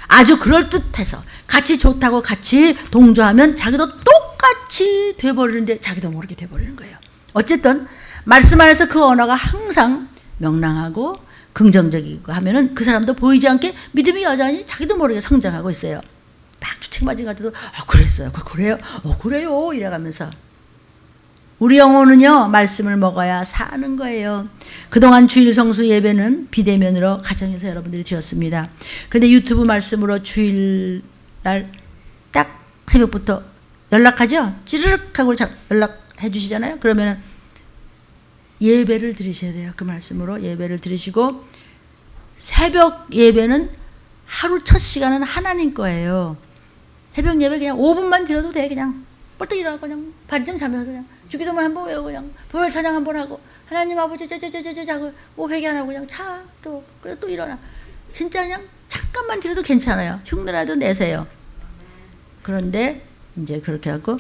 아주 그럴듯해서 같이 좋다고 같이 동조하면 자기도 똑같이 돼버리는데 자기도 모르게 돼버리는 거예요. 어쨌든 말씀 안에서 그 언어가 항상 명랑하고 긍정적이고 하면은 그 사람도 보이지 않게 믿음이 여전히 자기도 모르게 성장하고 있어요. 막 주책맞은 것 같아도 그랬어요. 그래요? 그래요. 이래가면서 우리 영혼은요 말씀을 먹어야 사는 거예요. 그동안 주일 성수 예배는 비대면으로 가정에서 여러분들이 드렸습니다. 그런데 유튜브 말씀으로 주일날 딱 새벽부터 연락하죠. 찌르륵 하고 연락해 주시잖아요. 그러면 예배를 드리셔야 돼요. 그 말씀으로 예배를 드리시고 새벽 예배는 하루 첫 시간은 하나님 거예요. 새벽 예배 그냥 5분만 드려도 돼. 그냥 벌떡 일어나고 그냥 반쯤 자면서 그냥 주기도문 한번 외우고 그냥 부활 찬양 한번 하고 하나님 아버지 하고 뭐 회개 안 하고 그냥 또 그래 또 일어나. 진짜 그냥 잠깐만 드려도 괜찮아요. 흉내라도 내세요. 그런데 이제 그렇게 하고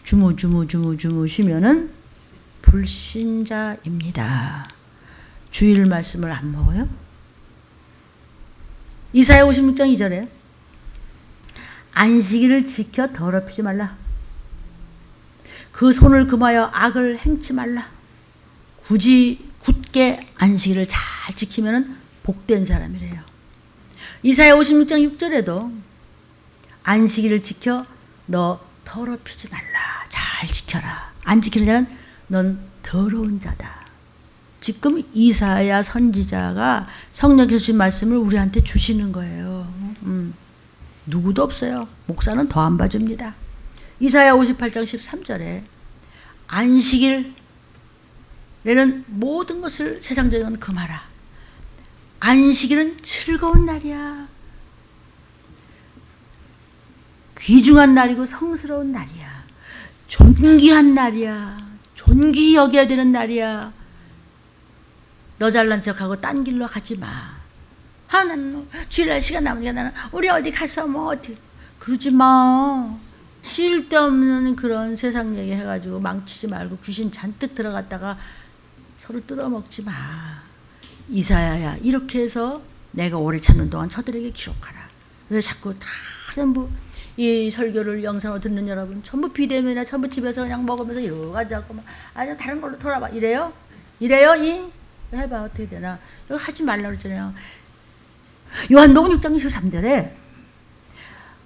주무 쉬면은 불신자입니다. 주일 말씀을 안 먹어요? 이사야 56장 2절에 안식일을 지켜 더럽히지 말라. 그 손을 금하여 악을 행치 말라. 굳게 안식일을 잘 지키면 복된 사람이래요. 이사야 56장 6절에도 안식일을 지켜 너 더럽히지 말라. 잘 지켜라. 안 지키는 자는 넌 더러운 자다. 지금 이사야 선지자가 성령께서 주신 말씀을 우리한테 주시는 거예요. 누구도 없어요. 목사는 더 안 봐줍니다. 이사야 58장 13절에 안식일에는 모든 것을 세상적인 건 금하라. 안식일은 즐거운 날이야. 귀중한 날이고 성스러운 날이야. 존귀한 날이야. 존귀히 여겨야 되는 날이야. 너 잘난 척하고 딴 길로 가지 마. 나는 주일날 시간 남으니까 나는 우리 어디 가서 뭐 어디. 그러지 마. 쓸데없는 그런 세상 얘기 해가지고 망치지 말고 귀신 잔뜩 들어갔다가 서로 뜯어먹지 마. 이사야야 이렇게 해서 내가 오래 찾는 동안 저들에게 기록하라. 왜 자꾸 다 전부 이 설교를 영상으로 듣는 여러분 전부 비대면이나 전부 집에서 그냥 먹으면서 이러고 가자고 막 아니 다른 걸로 돌아봐. 이래요? 해봐. 어떻게 되나. 이거 하지 말라고 그랬잖아요. 요한복음 6장 23절에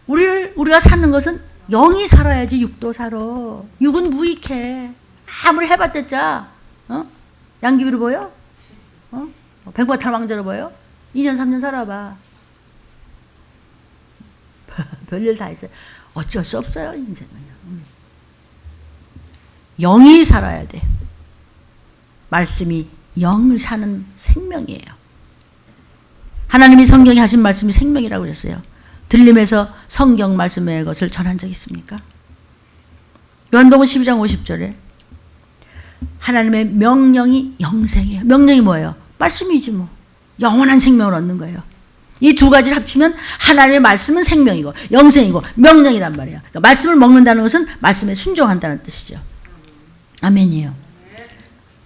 우리가 사는 것은 영이 살아야지 육도 살아. 육은 무익해. 아무리 해봤댔자 양귀비로 보여? 백마탄 왕자로 보여? 2년 3년 살아봐. 별일 다 있어요. 어쩔 수 없어요 인생은요. 영이 살아야 돼. 말씀이 영을 사는 생명이에요. 하나님이 성경에 하신 말씀이 생명이라고 그랬어요. 들림에서 성경 말씀의 것을 전한 적 있습니까? 요한복음 12장 50절에 하나님의 명령이 영생이에요. 명령이 뭐예요? 말씀이지 뭐. 영원한 생명을 얻는 거예요. 이 두 가지를 합치면 하나님의 말씀은 생명이고 영생이고 명령이란 말이에요. 그러니까 말씀을 먹는다는 것은 말씀에 순종한다는 뜻이죠. 아멘이에요.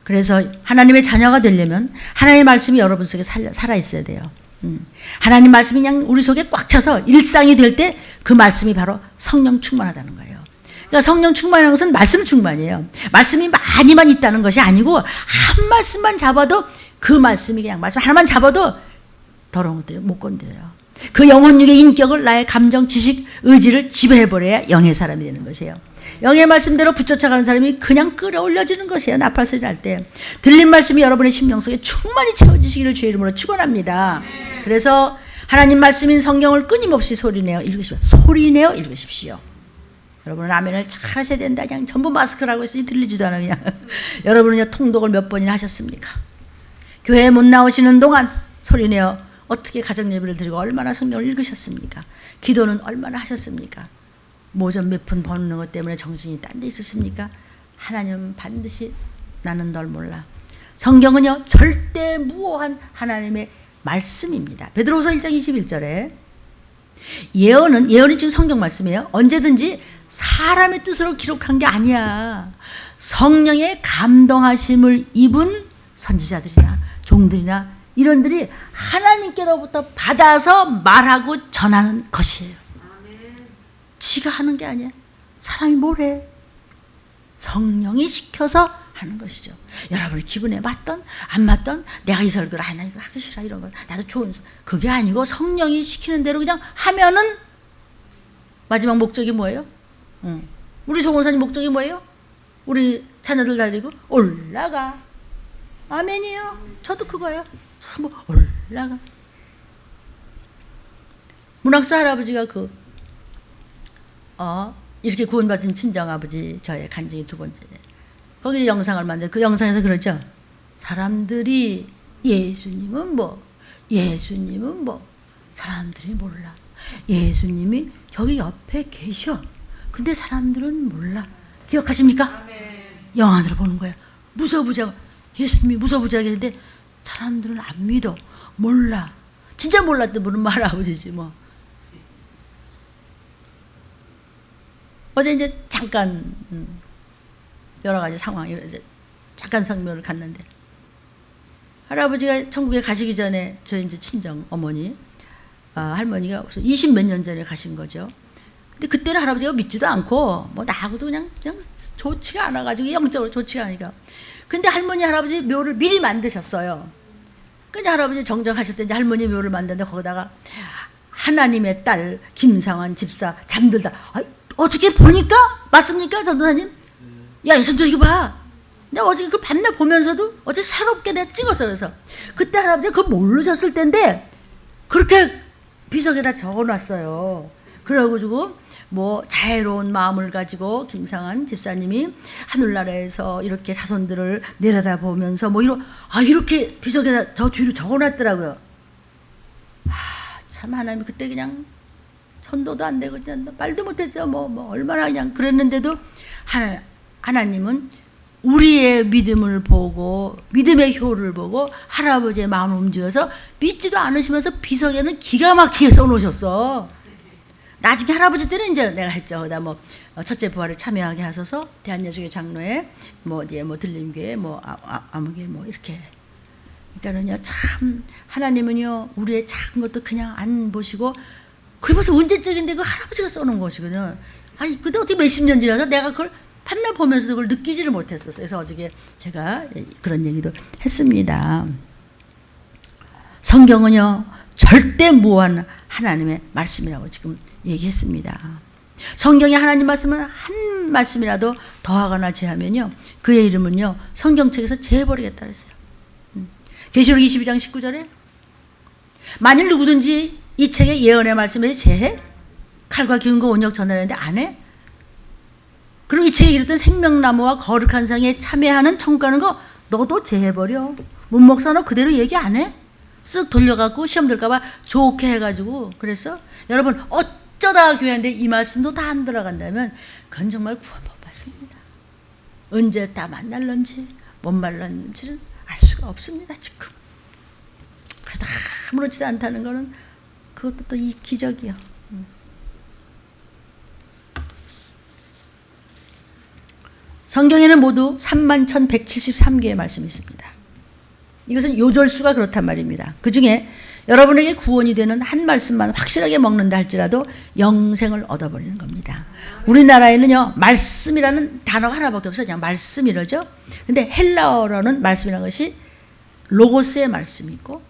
그래서 하나님의 자녀가 되려면 하나님의 말씀이 여러분 속에 살아있어야 돼요. 하나님 말씀이 그냥 우리 속에 꽉 차서 일상이 될 때 그 말씀이 바로 성령 충만하다는 거예요. 그러니까 성령 충만이라는 것은 말씀 충만이에요. 말씀이 많이만 있다는 것이 아니고 한 말씀만 잡아도 그 말씀이 그냥 말씀 하나만 잡아도 더러운 것들을 못 건드려요. 그 영혼육의 인격을 나의 감정, 지식, 의지를 지배해버려야 영의 사람이 되는 것이에요. 영의 말씀대로 붙여쳐가는 사람이 그냥 끌어올려지는 것이에요. 나팔소리 날 때. 들린 말씀이 여러분의 심령 속에 충만히 채워지시기를 주의 이름으로 축원합니다. 그래서 하나님 말씀인 성경을 끊임없이 소리내어 읽으십시오. 여러분은 아멘을 잘 하셔야 된다. 그냥 전부 마스크라고 했으니 들리지도 않아 그냥. 여러분은요 통독을 몇 번이나 하셨습니까? 교회에 못 나오시는 동안 소리내어 어떻게 가정예배를 드리고 얼마나 성경을 읽으셨습니까? 기도는 얼마나 하셨습니까? 모전 몇 푼 버는 것 때문에 정신이 딴 데 있었습니까? 하나님은 반드시 나는 널 몰라. 성경은요 절대 무오한 하나님의 말씀입니다. 베드로후서 1장 21절에 예언이 지금 성경 말씀이에요. 언제든지 사람의 뜻으로 기록한 게 아니야. 성령의 감동하심을 입은 선지자들이나 종들이나 이런들이 하나님께로부터 받아서 말하고 전하는 것이에요. 지가 하는 게 아니야. 사람이 뭘 해? 성령이 시켜서 하는 것이죠. 여러분의 기분에 맞던 안 맞던 내가 이 설교를 하기 싫어 이런 걸 나도 좋은 그게 아니고 성령이 시키는 대로 그냥 하면은 마지막 목적이 뭐예요? 우리 조원사님 목적이 뭐예요? 우리 자녀들 다리고 올라가. 아멘이요. 저도 그거예요. 한번 올라가. 문학사 할아버지가 이렇게 구원받은 친정아버지 저의 간증이 두 번째. 거기 영상을 만들어 그 영상에서 그러죠. 사람들이 예수님은 뭐 사람들이 몰라. 예수님이 저기 옆에 계셔. 근데 사람들은 몰라. 기억하십니까? 영화 안으로 보는 거예요. 무서부자 예수님이 무서부자 했는데 사람들은 안 믿어. 몰라. 진짜 몰랐던 분은 할아버지지 뭐. 어제 이제 잠깐 여러 가지 상황 이제 잠깐 성묘를 갔는데 할아버지가 천국에 가시기 전에 저희 이제 친정 어머니 할머니가 20몇 년 전에 가신 거죠. 근데 그때는 할아버지가 믿지도 않고 뭐 나하고도 그냥 좋지가 않아가지고 영적으로 좋지가 않으니까. 근데 할머니 할아버지 묘를 미리 만드셨어요. 근데 할아버지 정정하실 때 할머니 묘를 만드는데 거기다가 하나님의 딸 김상환 집사 잠들다. 어떻게 보니까 맞습니까 전도사님? 야, 손도 이거 봐. 내가 어제 그 밤낮 보면서도 어제 새롭게 내가 찍었어. 그래서 그때 할아버지가 그거 모르셨을 텐데 그렇게 비석에다 적어놨어요. 그래가지고 뭐 자애로운 마음을 가지고 김상한 집사님이 하늘나라에서 이렇게 자손들을 내려다보면서 뭐 이렇게 비석에다 저 뒤로 적어놨더라고요. 참 하나님 그때 그냥 전도도 안 되고 그냥 말도 못했죠. 뭐 얼마나 그냥 그랬는데도 하나님은 우리의 믿음을 보고 믿음의 효를 보고 할아버지의 마음을 움직여서 믿지도 않으시면서 비석에는 기가 막히게 써놓으셨어. 나중에 할아버지 때는 이제 내가 했죠. 그다 뭐 첫째 부활을 참여하게 하셔서 대한예수교 장로회 뭐 들림교회 뭐 아무개 뭐 이렇게. 그러니까는요 참 하나님은요 우리의 작은 것도 그냥 안 보시고 그게 벌써 언제적인데 그 할아버지가 써놓은 것이거든. 아니 근데 어떻게 몇십 년 지나서 내가 그걸 판나 보면서도 그걸 느끼지를 못했었어요. 그래서 어저께 제가 그런 얘기도 했습니다. 성경은요 절대 무한 하나님의 말씀이라고 지금 얘기했습니다. 성경에 하나님 말씀은 한 말씀이라도 더하거나 제하면요 그의 이름은요 성경책에서 제해버리겠다 그랬어요. 계시록 22장 19절에 만일 누구든지 이 책의 예언의 말씀에 제해 칼과 기운과 온역 전하는데 안 해? 그리고 이 책에 이르던 생명나무와 거룩한 상에 참여하는 청구하는 거 너도 제해버려. 문목사 너 그대로 얘기 안 해? 쓱 돌려갖고 시험 들까봐 좋게 해가지고 그래서 여러분 어쩌다 교회인데 이 말씀도 다 안 들어간다면 그건 정말 구원 못 받습니다. 언제 다 만날런지 못 만날런지는 알 수가 없습니다 지금. 그래도 아무렇지도 않다는 거는 그것도 또 이 기적이요. 성경에는 모두 31,173개의 말씀이 있습니다. 이것은 요절수가 그렇단 말입니다. 그 중에 여러분에게 구원이 되는 한 말씀만 확실하게 먹는다 할지라도 영생을 얻어버리는 겁니다. 우리나라에는요 말씀이라는 단어가 하나밖에 없어요. 그냥 말씀 이러죠. 근데 헬라어로는 말씀이라는 것이 로고스의 말씀이 있고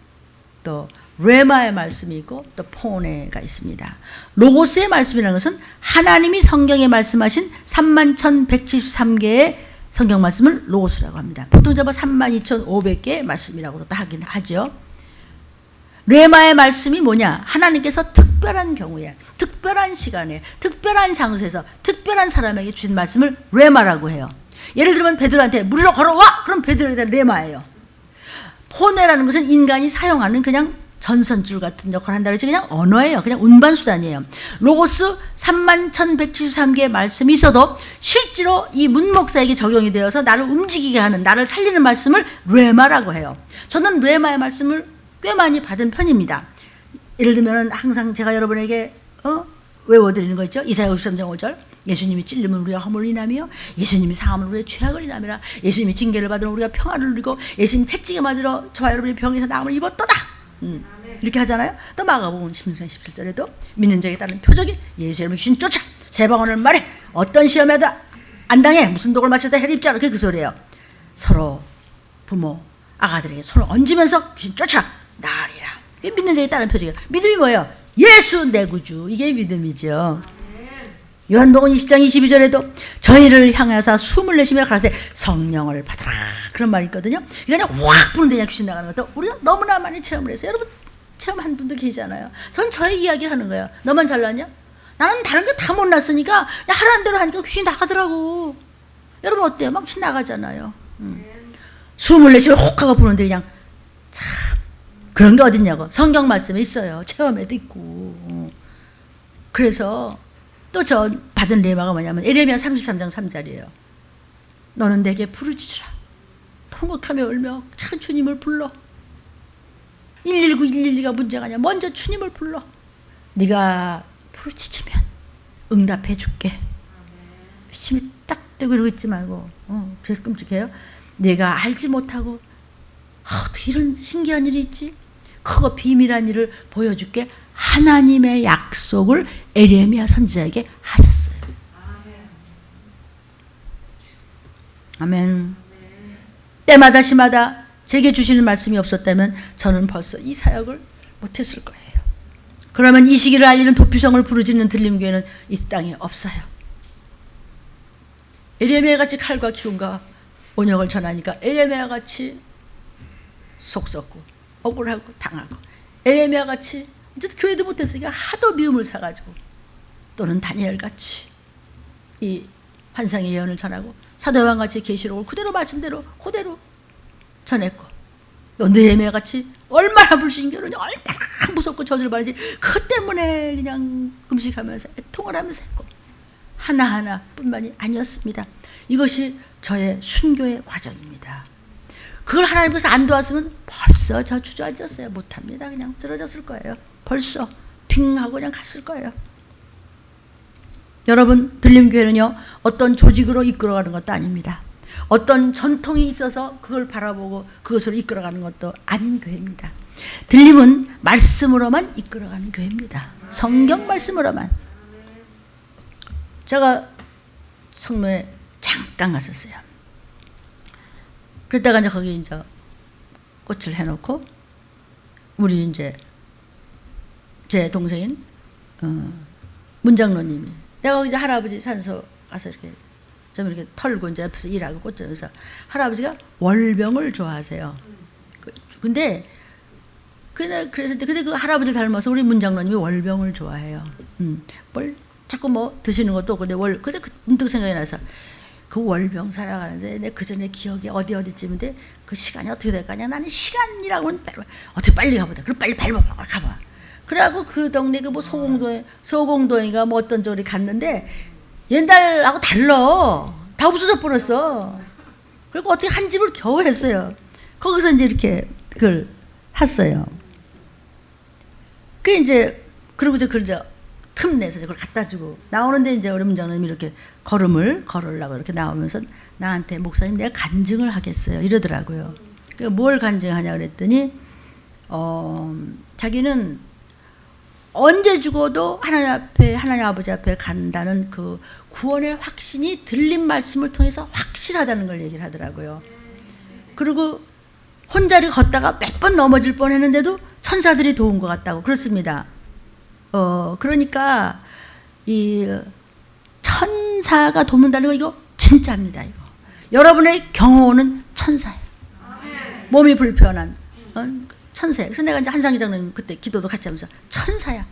또 레마의 말씀이 있고 또 포네가 있습니다. 로고스의 말씀이라는 것은 하나님이 성경에 말씀하신 31,173개의 성경 말씀을 로고스라고 합니다. 보통 잡아 32,500개의 말씀이라고도 하긴 하죠. 레마의 말씀이 뭐냐? 하나님께서 특별한 경우에, 특별한 시간에, 특별한 장소에서, 특별한 사람에게 주신 말씀을 레마라고 해요. 예를 들면 베드로한테 물으러 걸어와! 그럼 베드로에 대한 레마예요. 포네라는 것은 인간이 사용하는 그냥 전선줄 같은 역할을 한다 그러지 그냥 언어예요. 그냥 운반수단이에요. 로고스 31,173개의 말씀이 있어도 실제로 이 문목사에게 적용이 되어서 나를 움직이게 하는 나를 살리는 말씀을 레마라고 해요. 저는 레마의 말씀을 꽤 많이 받은 편입니다. 예를 들면 항상 제가 여러분에게 외워드리는 거 있죠. 이사야 53장 5절 예수님이 찔림은 우리가 허물을 인하며 예수님이 상함은 우리의 죄악을 인하미라. 예수님이 징계를 받으러 우리가 평안을 누리고 예수님 채찍에 맞으러 저와 여러분이 병에서 나음을 입었도다. 이렇게 하잖아요. 또 마가복음 16장 17절에도 믿는 자에게 따른 표적이 예수 이름으로 귀신 쫓아 세방언을 말해 어떤 시험에도 안 당해 무슨 독을 맞춰도 해를 입자 이렇게 그 소리예요. 서로 부모 아가들에게 손을 얹으면서 귀신 쫓아 나으리라. 이게 믿는 자에게 따른 표적이에요. 믿음이 뭐예요? 예수 내 구주. 이게 믿음이죠. 요한복음 20장 22절에도 저희를 향하사 숨을 내쉬며 가라사대 성령을 받아라 그런 말이 있거든요. 이거 그냥 확 부는데 그냥 귀신 나가는 것도 우리가 너무나 많이 체험을 했어요. 여러분 체험한 분도 계시잖아요. 전 저의 이야기를 하는 거예요. 너만 잘났냐? 나는 다른 거 다 못났으니까 그냥 하라는 대로 하니까 귀신 나가더라고. 여러분 어때요? 막 귀신 나가잖아요. 숨을 내쉬며 혹 하고 부는데 그냥 참 그런 게 어딨냐고. 성경 말씀에 있어요. 체험에도 있고. 그래서 또 저 받은 레마가 뭐냐면 에레미야 33장 3절이에요. 너는 내게 부르짖으라. 통곡하며 울며 참 주님을 불러. 119, 112가 문제가 아니야. 먼저 주님을 불러. 네가 부르짖으면 응답해 줄게. 심히 딱 뜨고 이러고 있지 말고 제일 끔찍해요. 내가 알지 못하고 어떻게 이런 신기한 일이 있지? 크고 비밀한 일을 보여줄게. 하나님의 약속을 에레미야 선지자에게 하셨어요. 아멘. 때마다 시마다 제게 주시는 말씀이 없었다면 저는 벌써 이 사역을 못했을 거예요. 그러면 이 시기를 알리는 도피성을 부르짖는 들림교회는 이 땅에 없어요. 에레미야 같이 칼과 기운과 온역을 전하니까 에레미야 같이 속 썩고 억울하고 당하고 에레미야 같이 이제 교회도 못했으니까 하도 미움을 사가지고 또는 다니엘 같이 이 환상의 예언을 전하고 사도 요한 같이 계시록을 그대로 말씀대로 그대로 전했고 또 느헤미야 같이 얼마나 불신교로냐 얼마나 무섭고 저주를 받는지 그 때문에 그냥 금식하면서 애통을 하면서 했고 하나하나 뿐만이 아니었습니다. 이것이 저의 순교의 과정입니다. 그걸 하나님께서 안 도왔으면 벌써 저 주저앉았어요. 못합니다. 그냥 쓰러졌을 거예요. 벌써 빙 하고 그냥 갔을 거예요. 여러분, 들림교회는요, 어떤 조직으로 이끌어가는 것도 아닙니다. 어떤 전통이 있어서 그걸 바라보고 그것으로 이끌어가는 것도 아닌 교회입니다. 들림은 말씀으로만 이끌어가는 교회입니다. 성경 말씀으로만. 제가 성묘에 잠깐 갔었어요. 그랬다가 이제 거기 이제 꽃을 해놓고 우리 이제 제 동생인 문장로님이, 내가 거기 이제 할아버지 산소 가서 이렇게 좀 이렇게 털고 이제 옆에서 일하고 꽃전에서, 할아버지가 월병을 좋아하세요. 근데 그래서 근데 그 할아버지 닮아서 우리 문장로님이 월병을 좋아해요. 뭘 자꾸 뭐 드시는 것도 없고, 근데 문득 생각이 나서 그 월병 살아가는데 내 그 전에 기억이 어디쯤인데 그 시간이 어떻게 될까냐. 나는 시간이라고는 어떻게 빨리 가보자. 그럼 빨리 가봐. 그래갖고 그 동네 그 뭐 소공동인가 뭐 어떤 저리 갔는데 옛날하고 달라. 다 없어져 버렸어. 그리고 어떻게 한 집을 겨우 했어요. 거기서 이제 이렇게 그걸 했어요. 그 이제 그리고 그걸 이제 틈내서 그걸 갖다 주고 나오는데, 이제 우리 문장님이 이렇게 걸으려고 이렇게 나오면서 나한테, 목사님 내가 간증을 하겠어요 이러더라고요. 뭘 간증하냐 그랬더니 자기는 언제 죽어도 하나님 아버지 앞에 간다는 그 구원의 확신이 들린 말씀을 통해서 확실하다는 걸 얘기를 하더라고요. 그리고 혼자를 걷다가 몇 번 넘어질 뻔했는데도 천사들이 도운 것 같다고. 그렇습니다. 그러니까 이 천사가 돕는다는 거, 이거 진짜입니다. 이거 여러분의 경호는 천사예요. 몸이 불편한 천사예요. 그래서 내가 이제 한상희 장로님 그때 기도도 같이 하면서, 천사야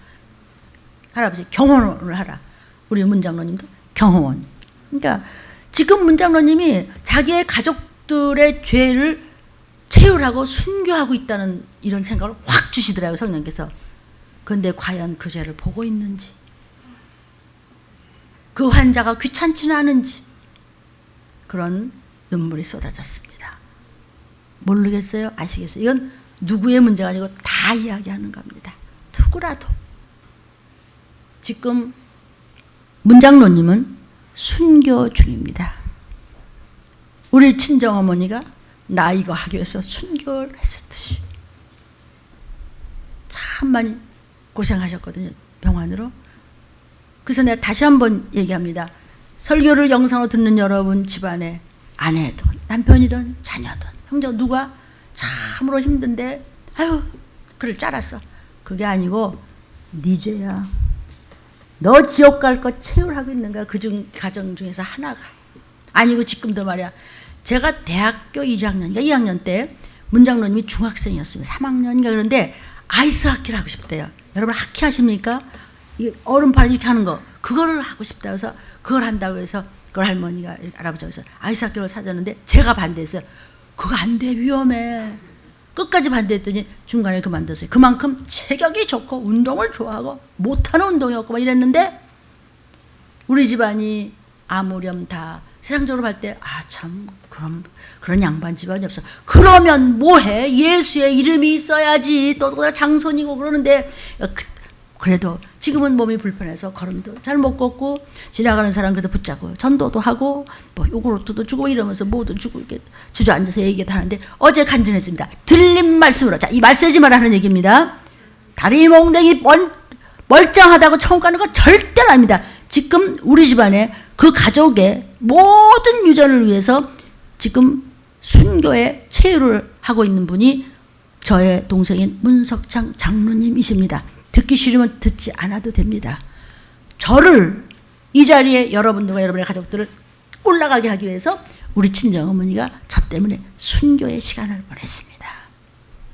할아버지, 경호원을 하라. 우리 문장로님도 경호원. 그러니까 지금 문장로님이 자기의 가족들의 죄를 채울하고 순교하고 있다는 이런 생각을 확 주시더라고요, 성령께서. 그런데 과연 그 죄를 보고 있는지, 그 환자가 귀찮지는 않은지, 그런 눈물이 쏟아졌습니다. 모르겠어요? 아시겠어요? 이건 누구의 문제가 아니고 다 이야기하는 겁니다. 누구라도. 지금 문장로님은 순교 중입니다. 우리 친정어머니가 나 이거 하기 위해서 순교를 했었듯이 참 많이 고생하셨거든요, 병환으로. 그래서 내가 다시 한번 얘기합니다. 설교를 영상으로 듣는 여러분 집안에 아내든 남편이든 자녀든 형제가 누가 참으로 힘든데 아유 그를 짜랐어. 그게 아니고 네 죄야. 너 지옥 갈 거 채울하고 있는가. 그중 가정 중에서 하나가 아니고, 지금도 말이야, 제가 대학교 1학년인가 2학년 때 문장로님이 중학생이었습니다. 3학년인가. 그런데 아이스 하키를 하고 싶대요. 여러분 하키 하십니까? 이 얼음판 이렇게 하는 거, 그거를 하고 싶다 해서 그걸 한다고 해서 그걸 할머니가, 할아버지가 해서 아이스 하키를 사줬는데 제가 반대했어요. 그거 안 돼, 위험해. 끝까지 반대했더니 중간에 그만뒀어요. 그만큼 체격이 좋고 운동을 좋아하고 못하는 운동이 없고 막 이랬는데, 우리 집안이 아무렴 다 세상적으로 볼 때 참 그런 양반 집안이 없어. 그러면 뭐해? 예수의 이름이 있어야지. 또 장손이고 그러는데, 그래도 지금은 몸이 불편해서 걸음도 잘 못 걷고, 지나가는 사람 그래도 붙잡고 전도도 하고 뭐 요구르트도 주고 이러면서 모두 주고 이렇게 주저앉아서 얘기도 하는데, 어제 간증했습니다. 들린 말씀으로. 자, 이 말세지만 하는 얘기입니다. 다리 몽댕이 멀쩡하다고 천국 가는 거 절대로 아닙니다. 지금 우리 집안에 그 가족의 모든 유전을 위해서 지금 순교의 체유를 하고 있는 분이 저의 동생인 문석창 장로님이십니다. 듣기 싫으면 듣지 않아도 됩니다. 저를 이 자리에 여러분들과 여러분의 가족들을 올라가게 하기 위해서 우리 친정어머니가 저 때문에 순교의 시간을 보냈습니다.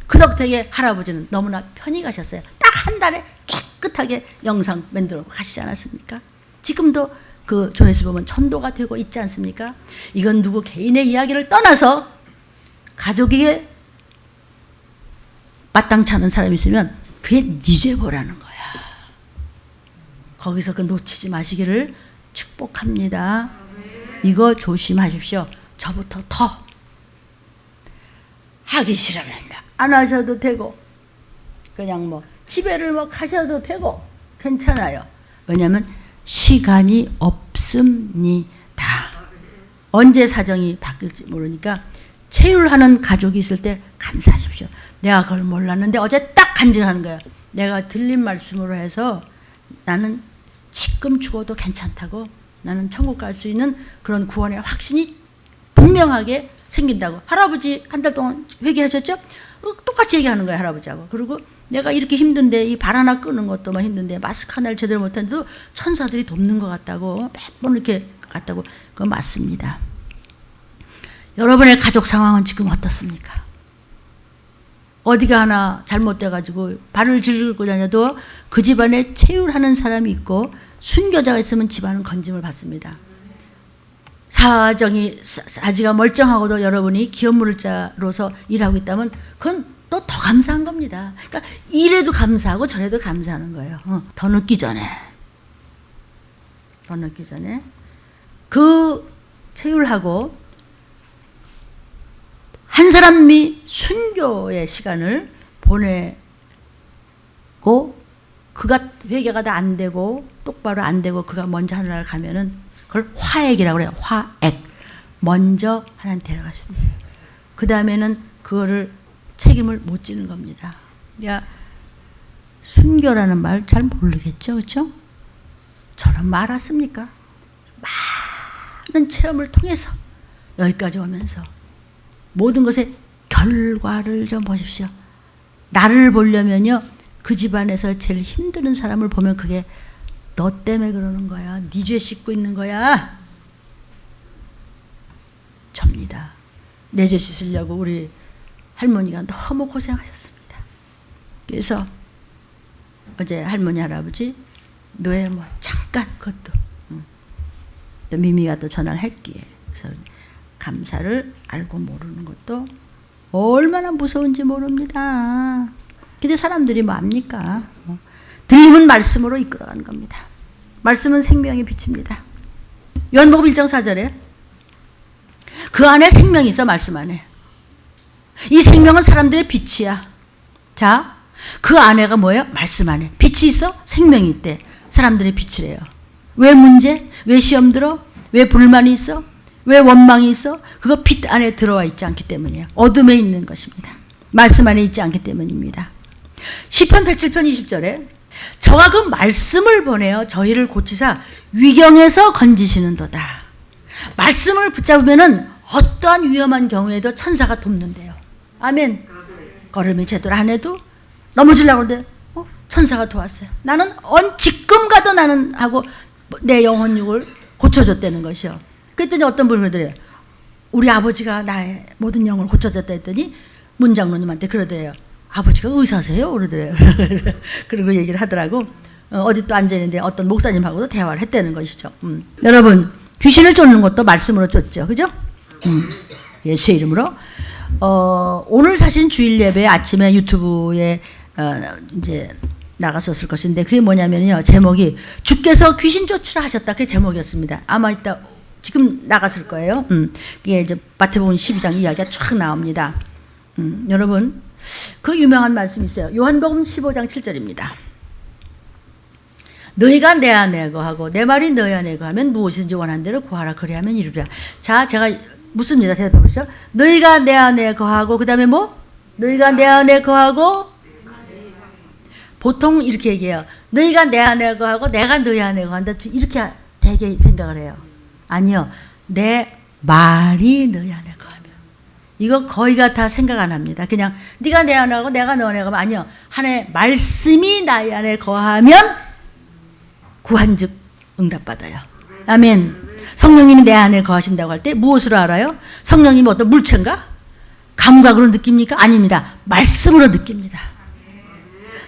그 덕택에 할아버지는 너무나 편히 가셨어요. 딱 한 달에 깨끗하게 영상 만들어 가시지 않았습니까? 지금도 그 조회수 보면 전도가 되고 있지 않습니까? 이건 누구 개인의 이야기를 떠나서 가족에게 마땅치 않은 사람이 있으면 그게 네 죄 보라는 거야. 거기서 그 놓치지 마시기를 축복합니다. 이거 조심하십시오. 저부터 더 하기 싫으면 안 하셔도 되고 그냥 뭐 집에를 뭐 가셔도 되고 괜찮아요. 왜냐하면 시간이 없습니다. 언제 사정이 바뀔지 모르니까 체휼하는 가족이 있을 때 감사하십시오. 내가 그걸 몰랐는데 어제 딱 간증하는 거예요. 내가 들린 말씀으로 해서 나는 지금 죽어도 괜찮다고, 나는 천국 갈 수 있는 그런 구원의 확신이 분명하게 생긴다고. 할아버지 한 달 동안 회개하셨죠? 똑같이 얘기하는 거예요, 할아버지하고. 그리고 내가 이렇게 힘든데 이 발 하나 끄는 것도 막 힘든데 마스크 하나를 제대로 못하는데도 천사들이 돕는 것 같다고, 매번 이렇게 같다고. 그거 맞습니다. 여러분의 가족 상황은 지금 어떻습니까? 어디가 하나 잘못돼가지고 발을 짚고 다녀도 그 집안에 체휼하는 사람이 있고 순교자가 있으면 집안은 건짐을 받습니다. 사지가 멀쩡하고도 여러분이 기업물자로서 일하고 있다면 그건 또 더 감사한 겁니다. 그러니까 이래도 감사하고 저래도 감사하는 거예요. 더 늦기 전에 그 체휼하고 한 사람이 순교의 시간을 보내고 그가 회개가 다 안 되고 똑바로 안 되고 그가 먼저 하늘나라를 가면은 그걸 화액이라고 그래요. 화액. 먼저 하나님 데려갈 수도 있어요. 그 다음에는 그거를 책임을 못 지는 겁니다. 야, 순교라는 말 잘 모르겠죠, 그렇죠? 저는 말았습니까? 많은 체험을 통해서 여기까지 오면서 모든 것의 결과를 좀 보십시오. 나를 보려면요, 그 집안에서 제일 힘든 사람을 보면 그게 너 때문에 그러는 거야. 네 죄 씻고 있는 거야. 접니다. 내 죄 씻으려고 우리 할머니가 너무 고생하셨습니다. 그래서 어제 할머니 할아버지 묘에 뭐 잠깐 그것도 또 미미가 또 전화를 했기에 그래서 감사를 알고 모르는 것도 얼마나 무서운지 모릅니다. 근데 사람들이 뭐 압니까? 들림은 말씀으로 이끌어가는 겁니다. 말씀은 생명의 빛입니다. 요한복음 1장 4절에 그 안에 생명이 있어, 말씀 안에. 이 생명은 사람들의 빛이야. 자, 그 안에가 뭐예요? 말씀 안에. 빛이 있어? 생명이 있대. 사람들의 빛이래요. 왜 문제? 왜 시험 들어? 왜 불만이 있어? 왜 원망이 있어? 그거 빛 안에 들어와 있지 않기 때문이에요. 어둠에 있는 것입니다. 말씀 안에 있지 않기 때문입니다. 시편 107편 20절에 저가 그 말씀을 보내어 저희를 고치사 위경에서 건지시는도다. 말씀을 붙잡으면은 어떠한 위험한 경우에도 천사가 돕는데요. 아멘. 걸음이 제대로 안 해도 넘어지려고 하는데 천사가 도왔어요. 나는 지금 가도 나는 하고 내 영혼육을 고쳐줬다는 것이요. 그랬더니 어떤 분이 그러더래요. 우리 아버지가 나의 모든 영을 고쳐줬다 했더니 문장로님한테 그러더래요. 아버지가 의사세요? 그러더래요. 그리고 얘기를 하더라고. 어디 또 앉아있는데 어떤 목사님하고도 대화를 했다는 것이죠. 여러분, 귀신을 쫓는 것도 말씀으로 쫓죠. 그죠? 예수의 이름으로. 오늘 사신 주일 예배 아침에 유튜브에 이제 나갔었을 것인데 그게 뭐냐면요. 제목이 주께서 귀신 쫓으라 하셨다. 그게 제목이었습니다. 아마 이따 지금 나갔을 거예요. 이게 이제 마태복음 12장 이야기가 쫙 나옵니다. 여러분, 그 유명한 말씀이 있어요. 요한복음 15장 7절입니다. 너희가 내 안에 거하고 내 말이 너희 안에 거하면 무엇이든지 원하는 대로 구하라. 그리하면 이루리라. 자, 제가 묻습니다. 대답해 보시죠. 너희가 내 안에 거하고 그 다음에 뭐? 너희가 내 안에 거하고 보통 이렇게 얘기해요. 너희가 내 안에 거하고 내가 너희 안에 거한다. 이렇게 되게 생각을 해요. 아니요. 내 말이 너희 안에 거하면. 이거 거의가 다 생각 안 합니다. 그냥 네가 내 안에 거하고 내가 너 안에 거하면 아니요. 하나의 말씀이 나의 안에 거하면 구한즉 응답받아요. 아멘. 성령님이 내 안에 거하신다고 할 때 무엇으로 알아요? 성령님이 어떤 물체인가? 감각으로 느낍니까? 아닙니다. 말씀으로 느낍니다.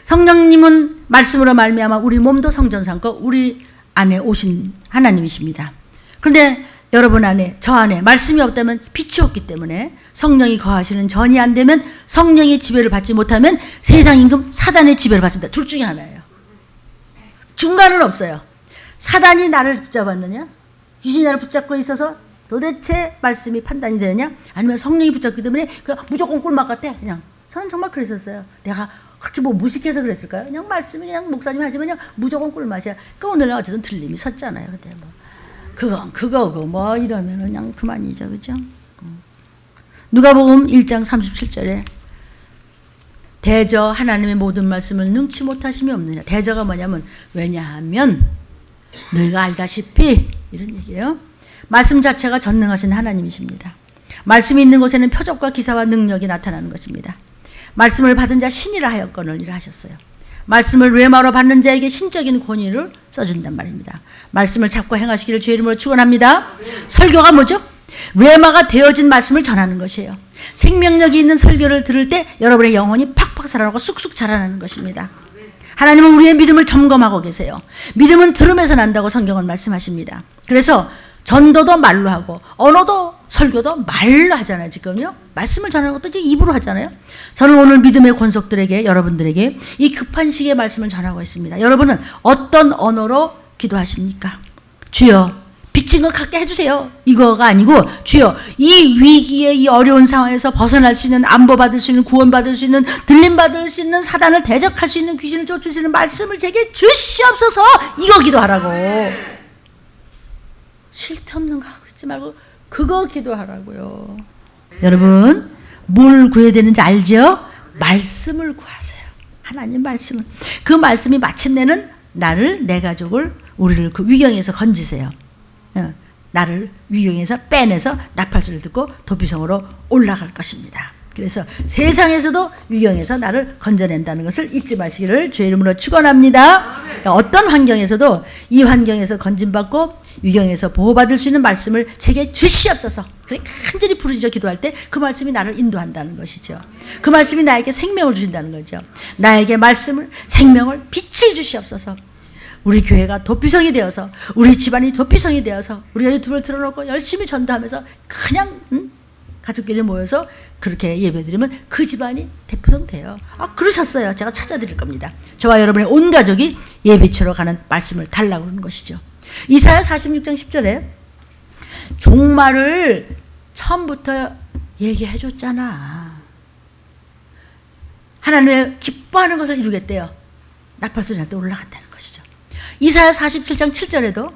성령님은 말씀으로 말미암아 우리 몸도 성전 삼고 우리 안에 오신 하나님이십니다. 그런데 여러분 안에, 저 안에 말씀이 없다면 빛이 없기 때문에 성령이 거하시는 전이 안 되면 성령의 지배를 받지 못하면 세상 임금 사단의 지배를 받습니다. 둘 중에 하나예요. 중간은 없어요. 사단이 나를 붙잡았느냐? 귀신이 나를 붙잡고 있어서 도대체 말씀이 판단이 되느냐? 아니면 성령이 붙잡기 때문에 무조건 꿀맛 같아. 그냥 저는 정말 그랬었어요. 내가 그렇게 뭐 무식해서 그랬을까요? 그냥 말씀이 그냥 목사님 하시면 그냥 무조건 꿀맛이야. 그 오늘은 어쨌든 틀림이 섰잖아요. 근데 뭐 그거고 뭐 이러면 그냥 그만이죠, 그죠? 누가복음 1장 37절에 대저 하나님의 모든 말씀을 능치 못하심이 없느냐. 대저가 뭐냐면 왜냐하면 너희가 알다시피 이런 얘기예요. 말씀 자체가 전능하신 하나님이십니다. 말씀이 있는 곳에는 표적과 기사와 능력이 나타나는 것입니다. 말씀을 받은 자 신이라 하였거늘 이라 하셨어요. 말씀을 뢰마로 받는 자에게 신적인 권위를 써준단 말입니다. 말씀을 잡고 행하시기를 주의 이름으로 축원합니다. 설교가 뭐죠? 뢰마가 되어진 말씀을 전하는 것이에요. 생명력이 있는 설교를 들을 때 여러분의 영혼이 팍팍 살아나고 쑥쑥 자라나는 것입니다. 하나님은 우리의 믿음을 점검하고 계세요. 믿음은 들음에서 난다고 성경은 말씀하십니다. 그래서 전도도 말로 하고 언어도 설교도 말로 하잖아요. 지금요. 말씀을 전하는 것도 이제 입으로 하잖아요. 저는 오늘 믿음의 권속들에게 여러분들에게 이 급한 시기의 말씀을 전하고 있습니다. 여러분은 어떤 언어로 기도하십니까? 주여 비친 것 갖게 해주세요. 이거가 아니고 주여 이 위기의 이 어려운 상황에서 벗어날 수 있는 안보받을 수 있는 구원받을 수 있는 들림받을 수 있는 사단을 대적할 수 있는 귀신을 쫓으시는 말씀을 제게 주시옵소서. 이거 기도하라고. 쓸데없는 거 하고 있지 말고 그거 기도하라고요. 여러분 뭘 구해야 되는지 알죠? 말씀을 구하세요. 하나님 말씀은 그 말씀이 마침내는 나를 내 가족을 우리를 그 위경에서 건지세요. 나를 위경에서 빼내서 나팔소리를 듣고 도피성으로 올라갈 것입니다. 그래서 세상에서도 위경에서 나를 건져낸다는 것을 잊지 마시기를 주의 이름으로 축원합니다. 그러니까 어떤 환경에서도 이 환경에서 건진받고 위경에서 보호받을 수 있는 말씀을 제게 주시옵소서. 그래 간절히 부르짖어 기도할 때 그 말씀이 나를 인도한다는 것이죠. 그 말씀이 나에게 생명을 주신다는 거죠. 나에게 말씀을 생명을 빛을 주시옵소서. 우리 교회가 도피성이 되어서 우리 집안이 도피성이 되어서 우리가 유튜브를 틀어놓고 열심히 전도하면서 그냥 가족끼리 모여서 그렇게 예배드리면 그 집안이 대표성 돼요. 그러셨어요. 제가 찾아드릴 겁니다. 저와 여러분의 온 가족이 예배치러 가는 말씀을 달라고 하는 것이죠. 이사야 46장 10절에 종말을 처음부터 얘기해 줬잖아. 하나님의 기뻐하는 것을 이루겠대요. 나팔소리한테 올라간다는 것이죠. 이사야 47장 7절에도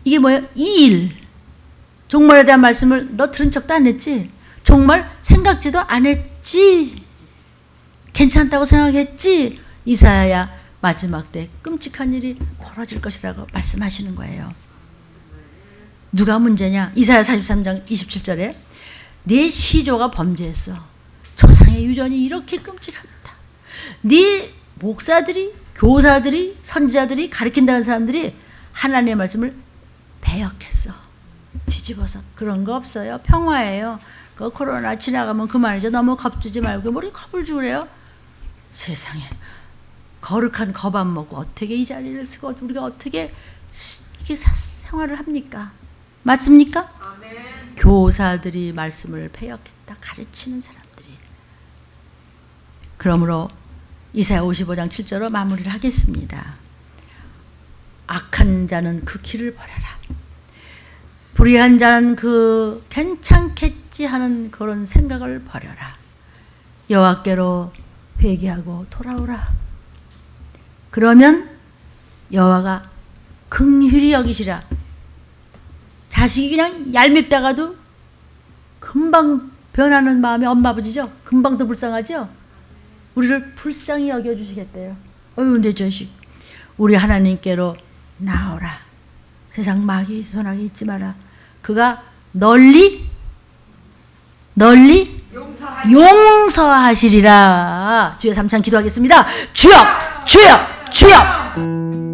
이게 뭐예요? 이 일 종말에 대한 말씀을 너 들은 척도 안 했지? 종말 생각지도 안 했지? 괜찮다고 생각했지? 이사야 마지막 때 끔찍한 일이 벌어질 것이라고 말씀하시는 거예요. 누가 문제냐? 이사야 43장 27절에 네 시조가 범죄했어. 조상의 유전이 이렇게 끔찍합니다. 네 목사들이 교사들이 선지자들이 가르친다는 사람들이 하나님의 말씀을 배역했어. 뒤집어서 그런 거 없어요. 평화예요. 그 코로나 지나가면 그만이죠. 너무 겁주지 말고 뭐 이렇게 겁을 주래요. 세상에 거룩한 겁 안 먹고 어떻게 이 자리를 쓰고 우리가 어떻게 이게 생활을 합니까? 맞습니까? 아멘. 교사들이 말씀을 배역했다. 가르치는 사람들이. 그러므로 이사야 55장 7절로 마무리를 하겠습니다. 악한 자는 그 길을 버려라. 불의한 자는 그 괜찮겠지 하는 그런 생각을 버려라. 여호와께로 회개하고 돌아오라. 그러면 여호와가 긍휼히 여기시라. 자식이 그냥 얄밉다가도 금방 변하는 마음이 엄마 아버지죠. 금방 더 불쌍하죠. 우리를 불쌍히 여겨주시겠대요. 어휴 내 자식 우리 하나님께로 나오라. 세상 마귀 소나기 잊지 마라. 그가 널리 용서하시리라. 주여 삼창 기도하겠습니다. 주여 주여 주여.